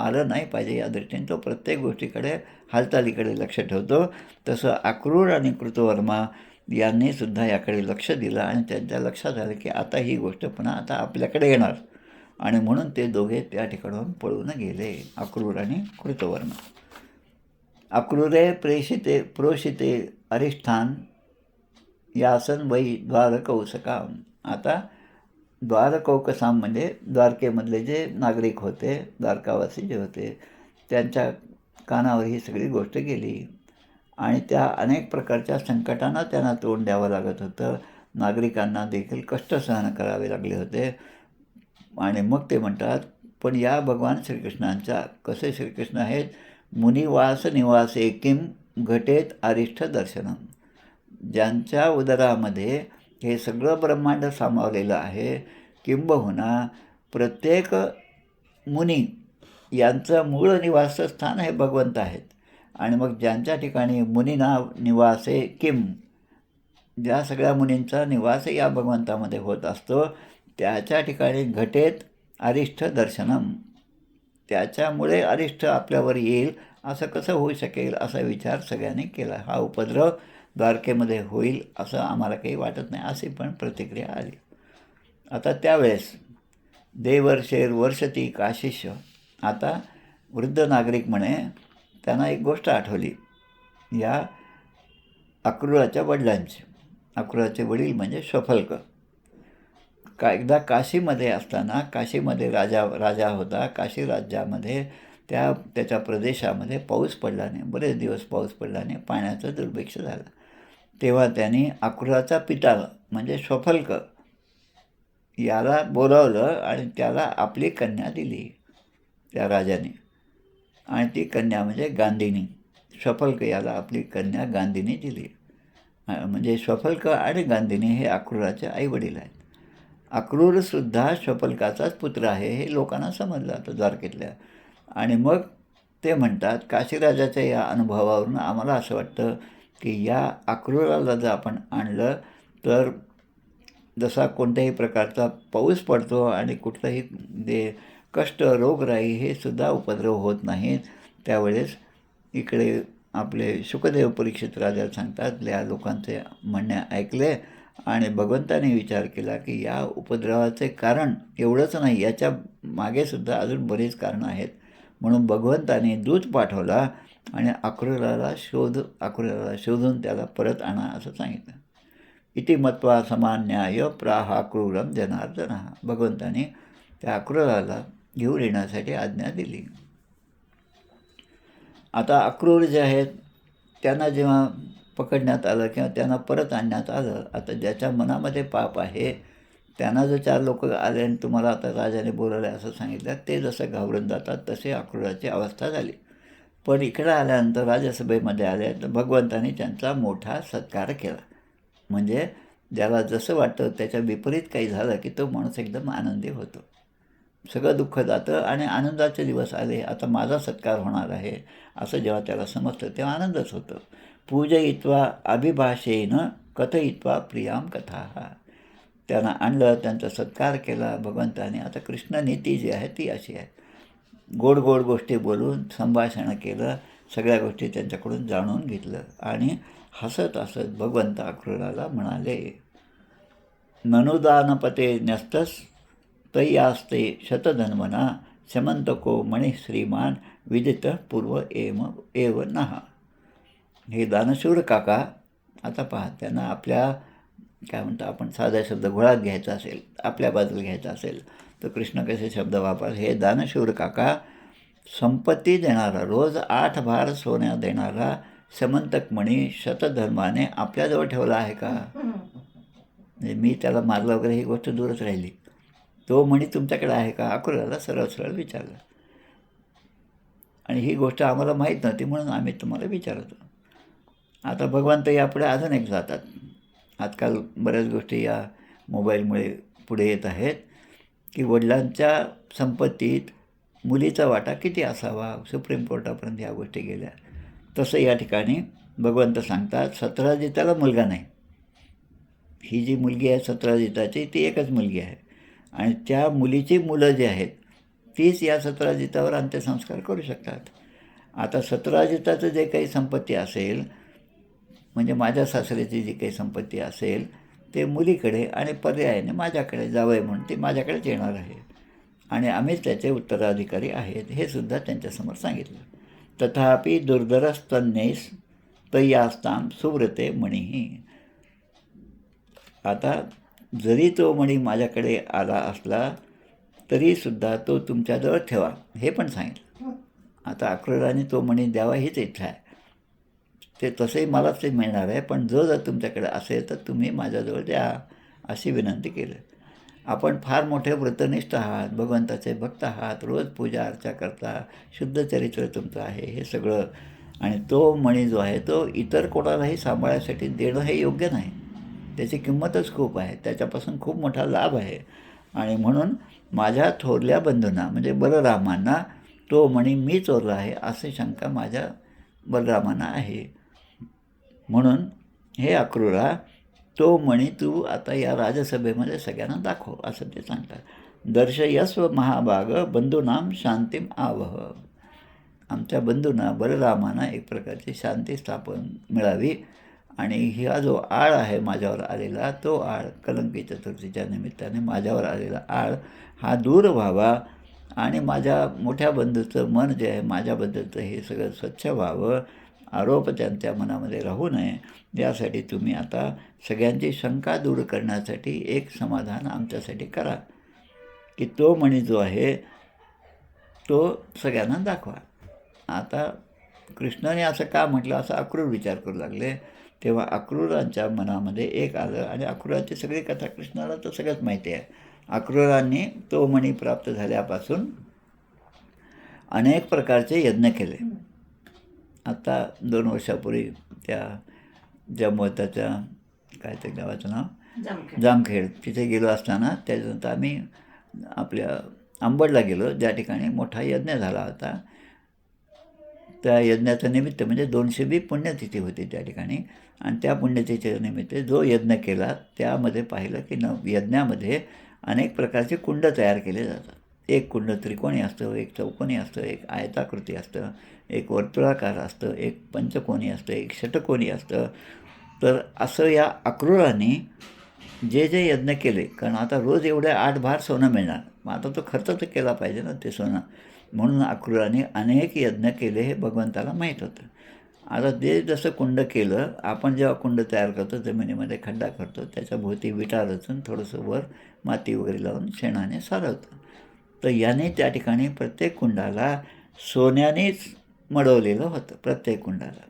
आलं नाही पाहिजे या दृष्टीने तो प्रत्येक गोष्टीकडे, हालचालीकडे लक्ष ठेवतो, तसं अक्रूर आणि कृतवर्मा यांनी सुद्धा याकडे लक्ष दिलं आणि त्यांच्या लक्षात आलं की आता ही गोष्ट पुन्हा आता आपल्याकडे येणार, आणि म्हणून ते दोघे त्या ठिकाणाहून पळून गेले, अक्रूर आणि कृतवर्मा. अक्रूरे प्रोषिते अरिष्ठान यासन वै द्वारकौसकाम. आता द्वारकौकसाम म्हणजे द्वारकेमधले जे नागरिक होते, द्वारकावासी जे होते, त्यांच्या कानावर ही सगळी गोष्ट गेली आणि त्या अनेक प्रकारच्या संकटांना त्यांना तोंड द्यावं लागत होतं. नागरिकांना देखील कष्ट सहन करावे लागले होते. आणि मग ते म्हणतात पण या भगवान श्रीकृष्णांच्या कसे श्रीकृष्ण आहेत, मुनिवास निवासे किम घटेत आरिष्ठ दर्शनम, ज्यांच्या उदरामध्ये हे सगळं ब्रह्मांड सामावलेलं आहे, किंबहुना प्रत्येक मुनी यांचं मूळ निवासस्थान हे भगवंत आहेत. आणि मग ज्यांच्या ठिकाणी मुनीना निवासे किम, ज्या सगळ्या मुनींचा निवास या भगवंतामध्ये होत असतो, त्याच्या ठिकाणी घटेत अरिष्ठ दर्शनम, त्याच्यामुळे अरिष्ट आपल्यावर येईल असं कसं होऊ शकेल असा विचार सगळ्यांनी केला. हा उपद्रव द्वारकेमध्ये होईल असं आम्हाला काही वाटत नाही, अशी पण प्रतिक्रिया आली. आता त्यावेळेस देवर्षेर वर्षती काशिष्य, आता वृद्ध नागरिक म्हणे त्यांना एक गोष्ट आठवली या अक्रूराच्या वडिलांची. अक्रूराचे वडील म्हणजे शफल्क. एकदा काशीमध्ये असताना, काशीमध्ये राजा होता, काशी राज्यामध्ये त्याच्या प्रदेशामध्ये पाऊस पडला नाही, बरेच दिवस पाऊस पडला नाही, पाण्याचं दुर्भिक्ष झालं. तेव्हा त्यांनी अक्रूराचा पिता म्हणजे शफल्क याला बोलावलं आणि त्याला आपली कन्या दिली त्या राजाने. आणि ती कन्या म्हणजे गांधिनी. शफल्क याला आपली कन्या गांधिनी दिली. म्हणजे शफल्क आणि गांधिनी हे अक्रूराचे आईवडील आहेत. अक्रूरसुद्धा शफल्काचाच पुत्र आहे हे लोकांना समजलं आता द्वारकेतल्या. आणि मग ते म्हणतात, काशीराजाच्या या अनुभवावरून आम्हाला असं वाटतं की या अक्रूराला जर आपण आणलं तर जसा कोणत्याही प्रकारचा पाऊस पडतो आणि कुठलंही कष्ट रोगराई हे सुद्धा उपद्रव होत नाहीत. त्यावेळेस इकडे आपले शुकदेव परीक्षित राजा सांगतात, या लोकांचे म्हणणे ऐकले आणि भगवंताने विचार केला की या उपद्रवाचे कारण एवढंच नाही, याच्या मागेसुद्धा अजून बरीच कारणं आहेत. म्हणून भगवंताने दूत पाठवला आणि अक्रूराला शोधून त्याला परत आणा असं सांगितलं. इति मत्वा समान्याय प्राहा क्रूरम जनार्दन, भगवंताने त्या अक्रूराला घेऊन येण्यासाठी आज्ञा दिली. आता अक्रूर जे आहेत त्यांना जेव्हा पकडण्यात आलं किंवा त्यांना परत आणण्यात आलं, आता ज्याच्या मनामध्ये पाप आहे त्यांना जर 4 लोक आले आणि तुम्हाला आता राजाने बोलवलं असं सांगितलं, ते जसं घाबरून जातात तसे अक्रूराची अवस्था झाली. पण इकडं आल्यानंतर राजसभेमध्ये आले तर भगवंताने त्यांचा मोठा सत्कार केला. म्हणजे ज्याला जसं वाटतं त्याच्या विपरीत काही झालं की तो माणूस एकदम आनंदी होतो, सगळं दुःख जातं आणि आनंदाचे दिवस आले, आता माझा सत्कार होणार आहे असं जेव्हा त्याला समजतं तेव्हा आनंदच होतो. पूजयित्वा अभिभाषेन कथयित्वा प्रियाम कथा, त्यांना आणलं, त्यांचा सत्कार केला भगवंताने. आता कृष्ण नीती जी आहे ती अशी आहे, गोड गोड गोष्टी बोलून संभाषण केलं, सगळ्या गोष्टी त्यांच्याकडून जाणून घेतलं आणि हसत हसत भगवंत अक्रूराला म्हणाले, ननुदानपते न्यस्तस तय्यास्ते शतधन्वना शमंतको मणी श्रीमान विदित पूर्व एव नहा. हे दानशूर काका, आता पहा, त्यांना आपल्या काय म्हणतो आपण साधा शब्द घोळात घ्यायचा असेल, आपल्या बाजूला घ्यायचा असेल तर कृष्ण कसे शब्द वापर. हे दानशूर काका, संपत्ती देणारा, रोज 8 भार सोन्या देणारा समंतक मणी शतधर्माने आपल्याजवळ ठेवला आहे का? म्हणजे मी त्याला मारलं वगैरे ही गोष्ट दूरच राहिली, तो मणी तुमच्याकडे आहे का? अक्रूराला सरळ सरळ विचारलं. आणि ही गोष्ट आम्हाला माहीत नव्हती म्हणून आम्ही तुम्हाला विचारतो. आता भगवंत यापुढे अजून एक जातात. आजकाल बऱ्याच गोष्टी या मोबाईलमुळे पुढे येत आहेत की वडिलांच्या संपत्तीत मुलीचा वाटा किती असावा, सुप्रीम कोर्टापर्यंत ह्या गोष्टी गेल्या. तसं या ठिकाणी भगवंत सांगतात, सतराजिताला मुलगा नाही, ही जी मुलगी आहे सतराजिताची ती एकच मुलगी आहे आणि त्या मुलीची मुलं जी आहेत तीच या सतराजितावर अंत्यसंस्कार करू शकतात. आता सतराजिताचं जे काही संपत्ती असेल, म्हणजे माझ्या सासऱ्याची जी काही संपत्ती असेल ते मुलीकडे आणि पर्यायाने माझ्याकडे जावं म्हणून ती माझ्याकडेच येणार आहे आणि आम्हीच त्याचे उत्तराधिकारी आहेत, हे सुद्धा त्यांच्यासमोर सांगितलं. तथापि दुर्धरस्तन्यैस तय्यास्ताम सुव्रते मणीही. आता जरी तो मणी माझ्याकडे आला असला तरीसुद्धा तो तुमच्याजवळ ठेवा, हे पण सांगितलं. आता अक्रूराने तो मणी द्यावा हीच इच्छा आहे, ते तसंही मलाच ते मिळणार आहे, पण जो जर तुमच्याकडे असेल तर तुम्ही माझ्याजवळ द्या अशी विनंती केली. आपण फार मोठे व्रतनिष्ठ आहात, भगवंताचे भक्त आहात, रोज पूजा अर्चा करता, शुद्ध चरित्र तुमचं आहे हे सगळं, आणि तो मणी जो आहे तो इतर कोणालाही सांभाळायसाठी देणं हे योग्य नाही. त्याची किंमतच खूप आहे, त्याच्यापासून खूप मोठा लाभ आहे. आणि म्हणून माझ्या थोरल्या बंधूंना म्हणजे बलरामांना तो मणी मी चोरला आहे अशी शंका माझ्या बलरामांना आहे. म्हणून हे अक्रूरा, तो मणी तू आता या राजसभेमध्ये सगळ्यांना दाखव असं ते सांगतात. दर्शयस्व महाभाग बंधूनाम शांतीम आवह. आमच्या बंधूंना बलरामांना एक प्रकारची शांती स्थापन मिळावी, आणि हा जो आळ आहे माझ्यावर आलेला, तो आळ कलंकी चतुर्थीच्या निमित्ताने माझ्यावर आलेला आळ हा दूर व्हावा, आणि माझ्या मोठ्या बंधूचं मन जे आहे माझ्याबद्दलचं हे सगळं स्वच्छ व्हावं, आरोप त्यांच्या मनामध्ये राहू नये, यासाठी तुम्ही आता सगळ्यांची शंका दूर करण्यासाठी एक समाधान आमच्यासाठी करा, की तो मणी जो आहे तो सगळ्यांना दाखवा. आता कृष्णाने असं का म्हटलं असं अक्रूर विचार करू लागले. तेव्हा अक्रूरांच्या मनामध्ये एक आलं, आणि अक्रूरांची सगळी कथा कृष्णाला तर सगळंच माहिती आहे. अक्रूरांनी तो मणी प्राप्त झाल्यापासून अनेक प्रकारचे यज्ञ केले. आता 2 वर्षापूर्वी त्या जमवताच्या काय ते गावाचं नाव जामखेड, तिथे गेलो असताना त्याच्यानंतर आम्ही आपल्या अंबडला गेलो, ज्या ठिकाणी मोठा यज्ञ झाला होता. त्या यज्ञाचं निमित्त म्हणजे 220 पुण्यतिथी होती त्या ठिकाणी, आणि त्या पुण्यतिथीच्या निमित्त जो यज्ञ केला त्यामध्ये पाहिलं की यज्ञामध्ये अनेक प्रकारचे कुंड तयार केले जातात. एक कुंड त्रिकोणी असतं, एक चौकोनी असतं, एक आयताकृती असतं, एक वर्तुळाकार असतं, एक पंचकोनी असतं, एक षटकोनी असतं. तर असं या अक्रूरांनी जे जे यज्ञ केले, कारण आता रोज एवढ्या 8 भार सोनं मिळणार, मग आता तो खर्च तर केला पाहिजे ना ते सोनं, म्हणून अक्रूराने अनेक यज्ञ केले हे भगवंताला माहीत होतं. आता ते जसं कुंड केलं, आपण जेव्हा कुंड तयार करतो जमिनीमध्ये खड्डा करतो, त्याच्या भोवती विटा रचून थोडंसं वर माती वगैरे लावून शेणाने सारवतो. तर याने त्या ठिकाणी प्रत्येक कुंडाला सोन्यानेच मडवलेलं होतं, प्रत्येक कुंडाला.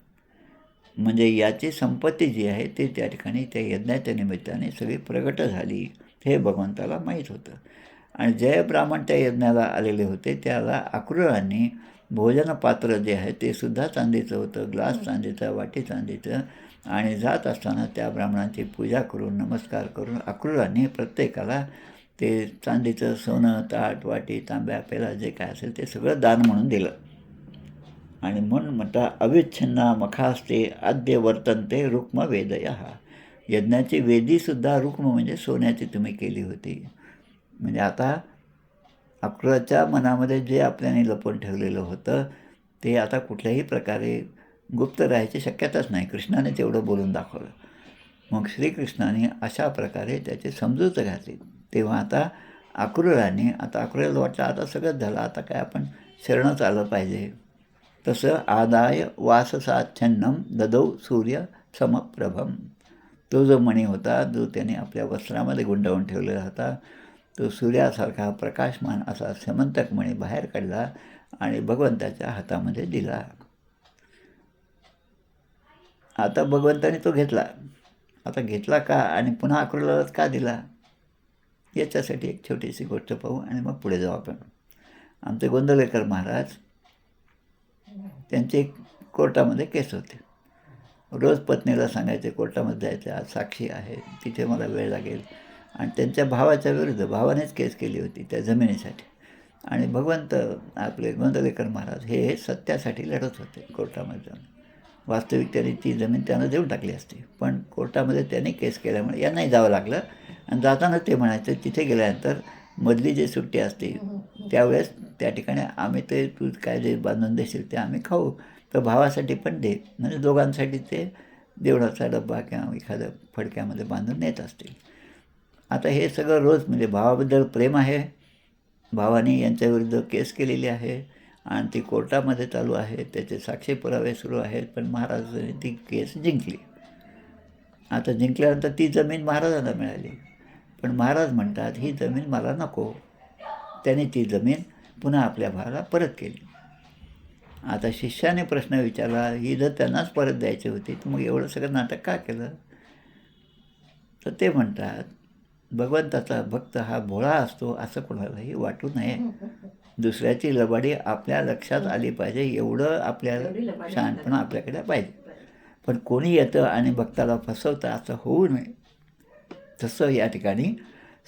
म्हणजे याची संपत्ती जी आहे ती त्या ठिकाणी त्या यज्ञाच्या निमित्ताने सगळी प्रगट झाली हे भगवंताला माहीत होतं. आणि जय ब्राह्मण त्या यज्ञाला आलेले होते, त्याला अक्रूरांनी भोजन पात्र जे आहे ते सुद्धा चांदीचं होतं, ग्लास चांदीचं, वाटी चांदीचं, आणि जात असताना त्या ब्राह्मणांची पूजा करून नमस्कार करून अक्रूरांनी प्रत्येकाला ते चांदीचं सोनं, ताट, वाटी, तांब्या, पेला जे काय असेल ते सगळं दान म्हणून दिलं. आणि म्हणून म्हणता अविच्छिन्ना मखास्ते आद्य वर्तनते रुक्म वेदया. यज्ञाची वेदीसुद्धा रुक्म म्हणजे सोन्याची तुम्ही केली होती. म्हणजे आता अक्रूराच्या मनामध्ये जे आपल्याने लपवून ठेवलेलं होतं ते आता कुठल्याही प्रकारे गुप्त राहायची शक्यताच नाही. कृष्णाने तेवढं बोलून दाखवलं. मग श्रीकृष्णाने अशा प्रकारे त्याची समजूत घातली. तेव्हा आता अक्रूराला वाटलं आता सगळंच झालं, आता काय आपण शरणच आलं पाहिजे. तसं आदाय वाससाच्छन्नम ददौ सूर्य समप्रभम. तो जो मणी होता जो त्याने आपल्या वस्त्रामध्ये गुंडाळून ठेवलेला होता, तो सूर्यासारखा प्रकाशमान असा समंतक मणी बाहेर काढला आणि भगवंताच्या हातामध्ये दिला. आता भगवंताने तो घेतला. आता घेतला का आणि पुन्हा अक्रूरालाच का दिला, याच्यासाठी एक छोटीशी गोष्ट पाहू आणि मग पुढे जाऊ आपण. आमचे गोंदवलेकर महाराज, त्यांचे कोर्टामध्ये केस होते. रोज पत्नीला सांगायचे कोर्टामध्ये जायचे, आज साक्षी आहे, तिथे मला वेळ लागेल. आणि त्यांच्या भावाच्या विरुद्ध भावानेच केस केली होती त्या जमिनीसाठी. आणि भगवंत आपले गोंदवलेकर महाराज हे सत्यासाठी लढत होते कोर्टामध्ये जाऊन. वास्तविक त्यांनी ती जमीन त्यांना देऊन टाकली असती, पण कोर्टामध्ये त्यांनी केस केल्यामुळे यांनाही जावं लागलं. आणि जाताना ते म्हणायचे तिथे गेल्यानंतर मधली जी सुट्टी असते त्यावेळेस त्या ठिकाणी आम्ही ते तू काय जे बांधून देशील ते आम्ही खाऊ, तर भावासाठी पण दे. म्हणजे दोघांसाठी ते जेवणाचा डब्बा किंवा एखाद्या फडक्यामध्ये बांधून नेत असतील. आता हे सगळं रोज म्हणजे भावाबद्दल प्रेम आहे, भावाने यांच्याविरुद्ध केस केलेली आहे आणि ती कोर्टामध्ये चालू आहे, त्याचे साक्षी पुरावे सुरू आहेत. पण महाराजांनी ती केस जिंकली. आता जिंकल्यानंतर ती जमीन महाराजांना मिळाली, पण महाराज म्हणतात ही जमीन मला नको. त्याने ती जमीन पुन्हा आपल्या भावाला परत केली. आता शिष्याने प्रश्न विचारला, ही जर त्यांनाच परत द्यायची होती तर मग एवढं सगळं नाटक का केलं. तर ते म्हणतात भगवंताचा भक्त हा भोळा असतो असं कोणालाही वाटू नये. दुसऱ्याची लबाडी आपल्या लक्षात आली पाहिजे एवढं आपल्याला एवढी लबाडी शहाणपणा आपल्याकडे पाहिजे. पण कोणी येतं आणि भक्ताला फसवतं असं होऊ नये. तसं या ठिकाणी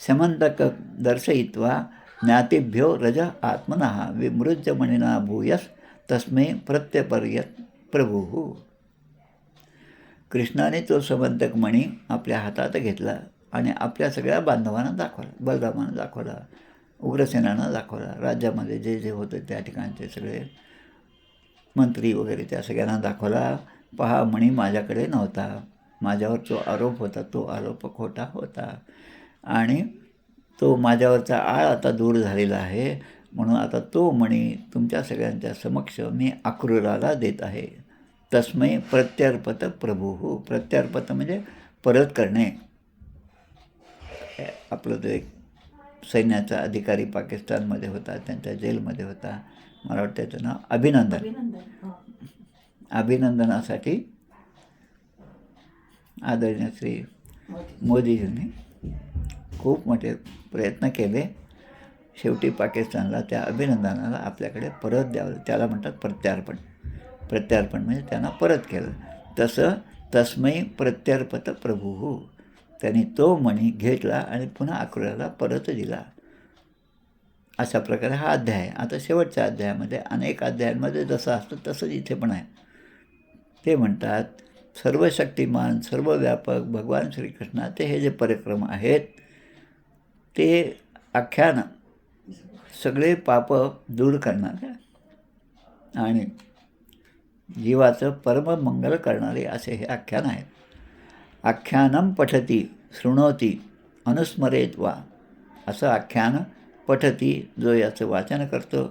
समंतक दर्शयित्वा ज्ञातिभ्यो रज आत्मनः विमृज्य मणिना भूयस तस्मै प्रत्यपर्यत प्रभू. कृष्णाने तो समंतक मणी आपल्या हातात घेतला आणि आपल्या सगळ्या बांधवांना दाखवला. बलरामांना दाखवला, उग्रसेनांना दाखवला, राज्यामध्ये जे जे होते त्या ठिकाणचे सगळे मंत्री वगैरे त्या सगळ्यांना दाखवला. पहा, मणी माझ्याकडे नव्हता, माझ्यावर जो आरोप होता तो आरोप खोटा होता आणि तो माझ्यावरचा आळ आता दूर झालेला आहे. म्हणून आता तो मणी तुमच्या सगळ्यांच्या समक्ष मी अक्रूराला देत आहे. तस्मै प्रत्यर्पत प्रभू. प्रत्यर्पत म्हणजे परत करणे. आपलं तो एक सैन्याचा अधिकारी पाकिस्तानमध्ये होता, त्यांच्या जेलमध्ये होता, मला वाटतं त्याचं नाव अभिनंदन. अभिनंदनासाठी आदरणीय श्री मोदीजींनी खूप मोठे प्रयत्न केले. शेवटी पाकिस्तानला त्या अभिनंदनाला आपल्याकडे परत द्यावं, त्याला म्हणतात प्रत्यार्पण. प्रत्यार्पण म्हणजे त्यांना परत केलं. तसं तस्मै प्रत्यर्पत प्रभू. त्यांनी तो मणी घेतला आणि पुन्हा अक्रूराला परत दिला. अशा प्रकारे हा अध्याय आहे. आता शेवटच्या अध्यायामध्ये अनेक अध्यायांमध्ये जसं असतं तसंच इथे पण आहे. ते म्हणतात सर्व शक्तिमान सर्व व्यापक भगवान श्रीकृष्णाचे हे जे पराक्रम आहेत ते आख्यान सगळे पाप दूर करणारे आणि जीवाचं परममंगल करणारे असे हे आख्यान आहे. आख्यानम पठती शृणोती अनुस्मरेत वा. असं आख्यान पठती जो याचं वाचन करतो,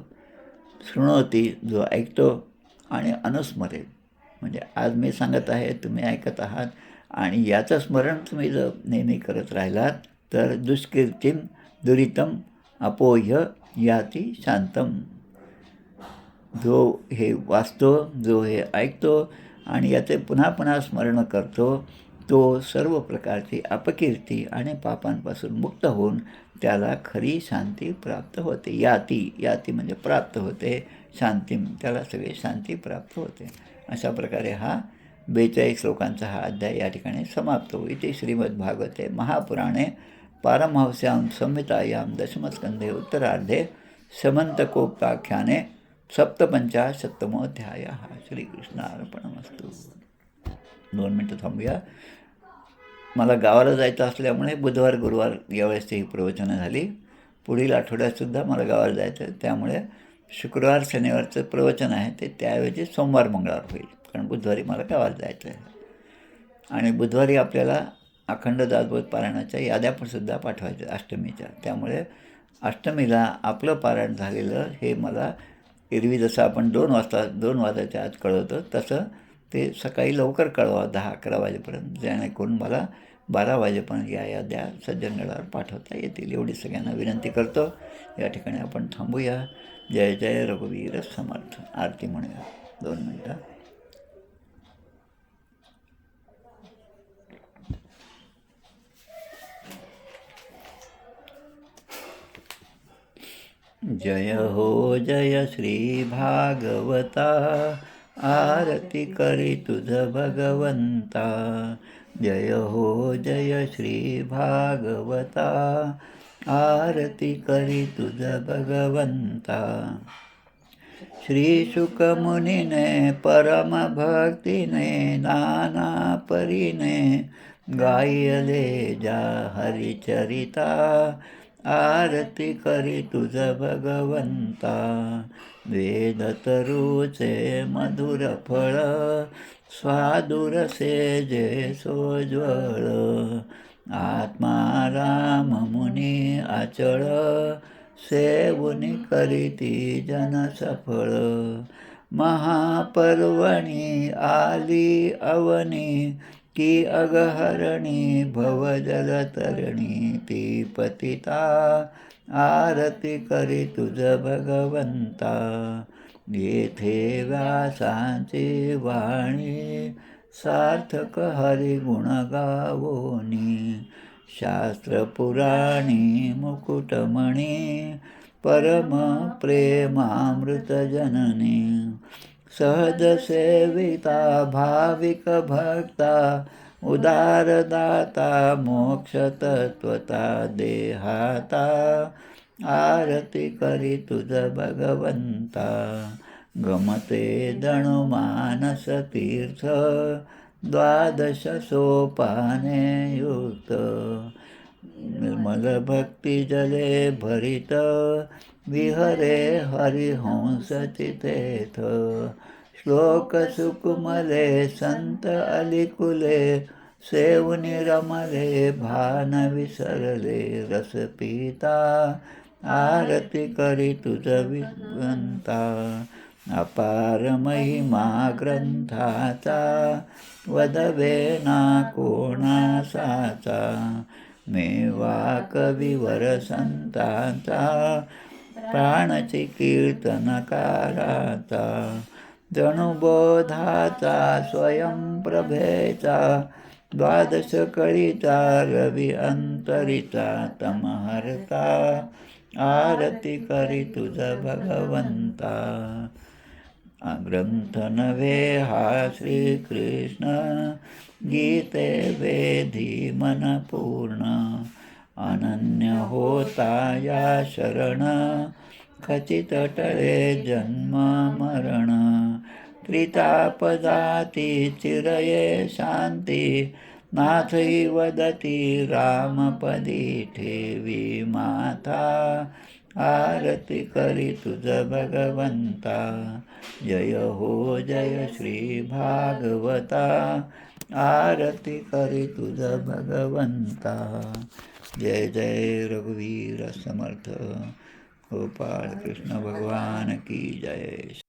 शृणोती जो ऐकतो आणि अनुस्मरेत म्हणजे आज मी सांगत आहे, तुम्ही ऐकत आहात आणि याचं स्मरण तुम्ही जर नेहमी करत राहिलात तर दुष्कीर्तिम दुरितम अपोह्य याती शांतम. जो हे वाचतो, जो हे ऐकतो आणि याचे पुन्हा पुन्हा स्मरण करतो तो सर्व प्रकारची अपकीर्ती आणि पापांपासून मुक्त होऊन त्याला खरी शांती प्राप्त होते. याती म्हणजे प्राप्त होते, शांतीम त्याला सगळी शांती प्राप्त होते. अशा प्रकारे हा 42 श्लोकांचा हा अध्याय या ठिकाणी समाप्त होईल. इथे श्रीमद्भागवते महापुराणे पारमहंस्यां संहितायां दशमस्कंधे उत्तरार्धे समंतकोपाख्याने सप्तपंचाशत्तमोऽध्यायः. श्रीकृष्णार्पणमस्तु. 2 मिनटं थांबूया. मला गावाला जायचं असल्यामुळे बुधवार गुरुवार यावेळेस ही प्रवचनं झाली. पुढील आठवड्यातसुद्धा मला गावाला जायचं आहे, त्यामुळे शुक्रवार शनिवारचं प्रवचन आहे ते त्याऐवजी सोमवार मंगळवार होईल, कारण बुधवारी मला गावाला जायचं आहे. आणि बुधवारी आपल्याला अखंड दासबोध पारायणाच्या याद्या पण सुद्धा पाठवायच्या अष्टमीच्या. त्यामुळे अष्टमीला आपलं पारायण झालेलं हे मला एरवी जसं आपण 2 वाजायच्या आत कळवतो तसं ते सकाळी लवकर कळवा 10-11 वाजेपर्यंत, जेणेकरून मला 12 वाजेपर्यंत या याद्या सज्जनगडावर पाठवता येतील. एवढी सगळ्यांना विनंती करतो. या ठिकाणी आपण थांबूया. जय जय रघुवीर समर्थ. आरती म्हणूया 2 मिनटं. जय हो जय श्री भागवता, आरती करी तुझ भगवंता. जय हो जय श्री भागवता, आरती करी तुझ भगवंता. श्री शुकमुनीने परम भक्तीने नाना परीने गायले जा हरिचरिता. आरती करी तुझ भगवंता. वेद तरुचे मधुर फळ, स्वादुर सेजे सोज्वळ. आत्मा राम मुनी अचळ, सेवुनी करीती जन सफळ. महापर्वणी आली अवनी, की अगहरणी भवजलतरणी. ती पतिता आरती करी तुझ भगवंता. येथे व्यासांची वाणी, सार्थक हरिगुण गावोनी. शास्त्रपुराणी मुकुटमणी परम प्रेमामृत जननी सहज सेविता भाविक भक्ता उदारदाता मोक्ष तत्वता देहाता आरती करी तुझ भगवंता गमते जणू मानस तीर्थ द्वादश सोपाने युक्त निर्मल भक्ती जले भरित विहरे हरिहंस चितेथ श्लोक सुकुमले संत अलिकुले सेवुनि रमले भान विसरले रस पिता आरती करी तुझ विवंता अपार महिमा ग्रंथाचा वदवे ना कोणासाचा मेवा कविवर संतांचा प्राणची कीर्तनकाराचा जणू बोधाचा स्वयंप्रभेचा द्वादश कळीचा रवी अंतरीचा तमहर्ता आरती करी तुझ भगवंता ग्रंथ नव्हे हा श्रीकृष्ण गीते वेधी मन पूर्ण अनन्य होता या शरण खचित टळे जन्म मरण त्रितापजाती चिरये शांती नाथई वदती रामपदी ठेवी माथा आरती करी तुझ भगवंता जय हो जय श्री भागवता आरती करी तुझ भगवंता जय जय रघुवीर समर्थ गोपाल कृष्ण भगवान की जय।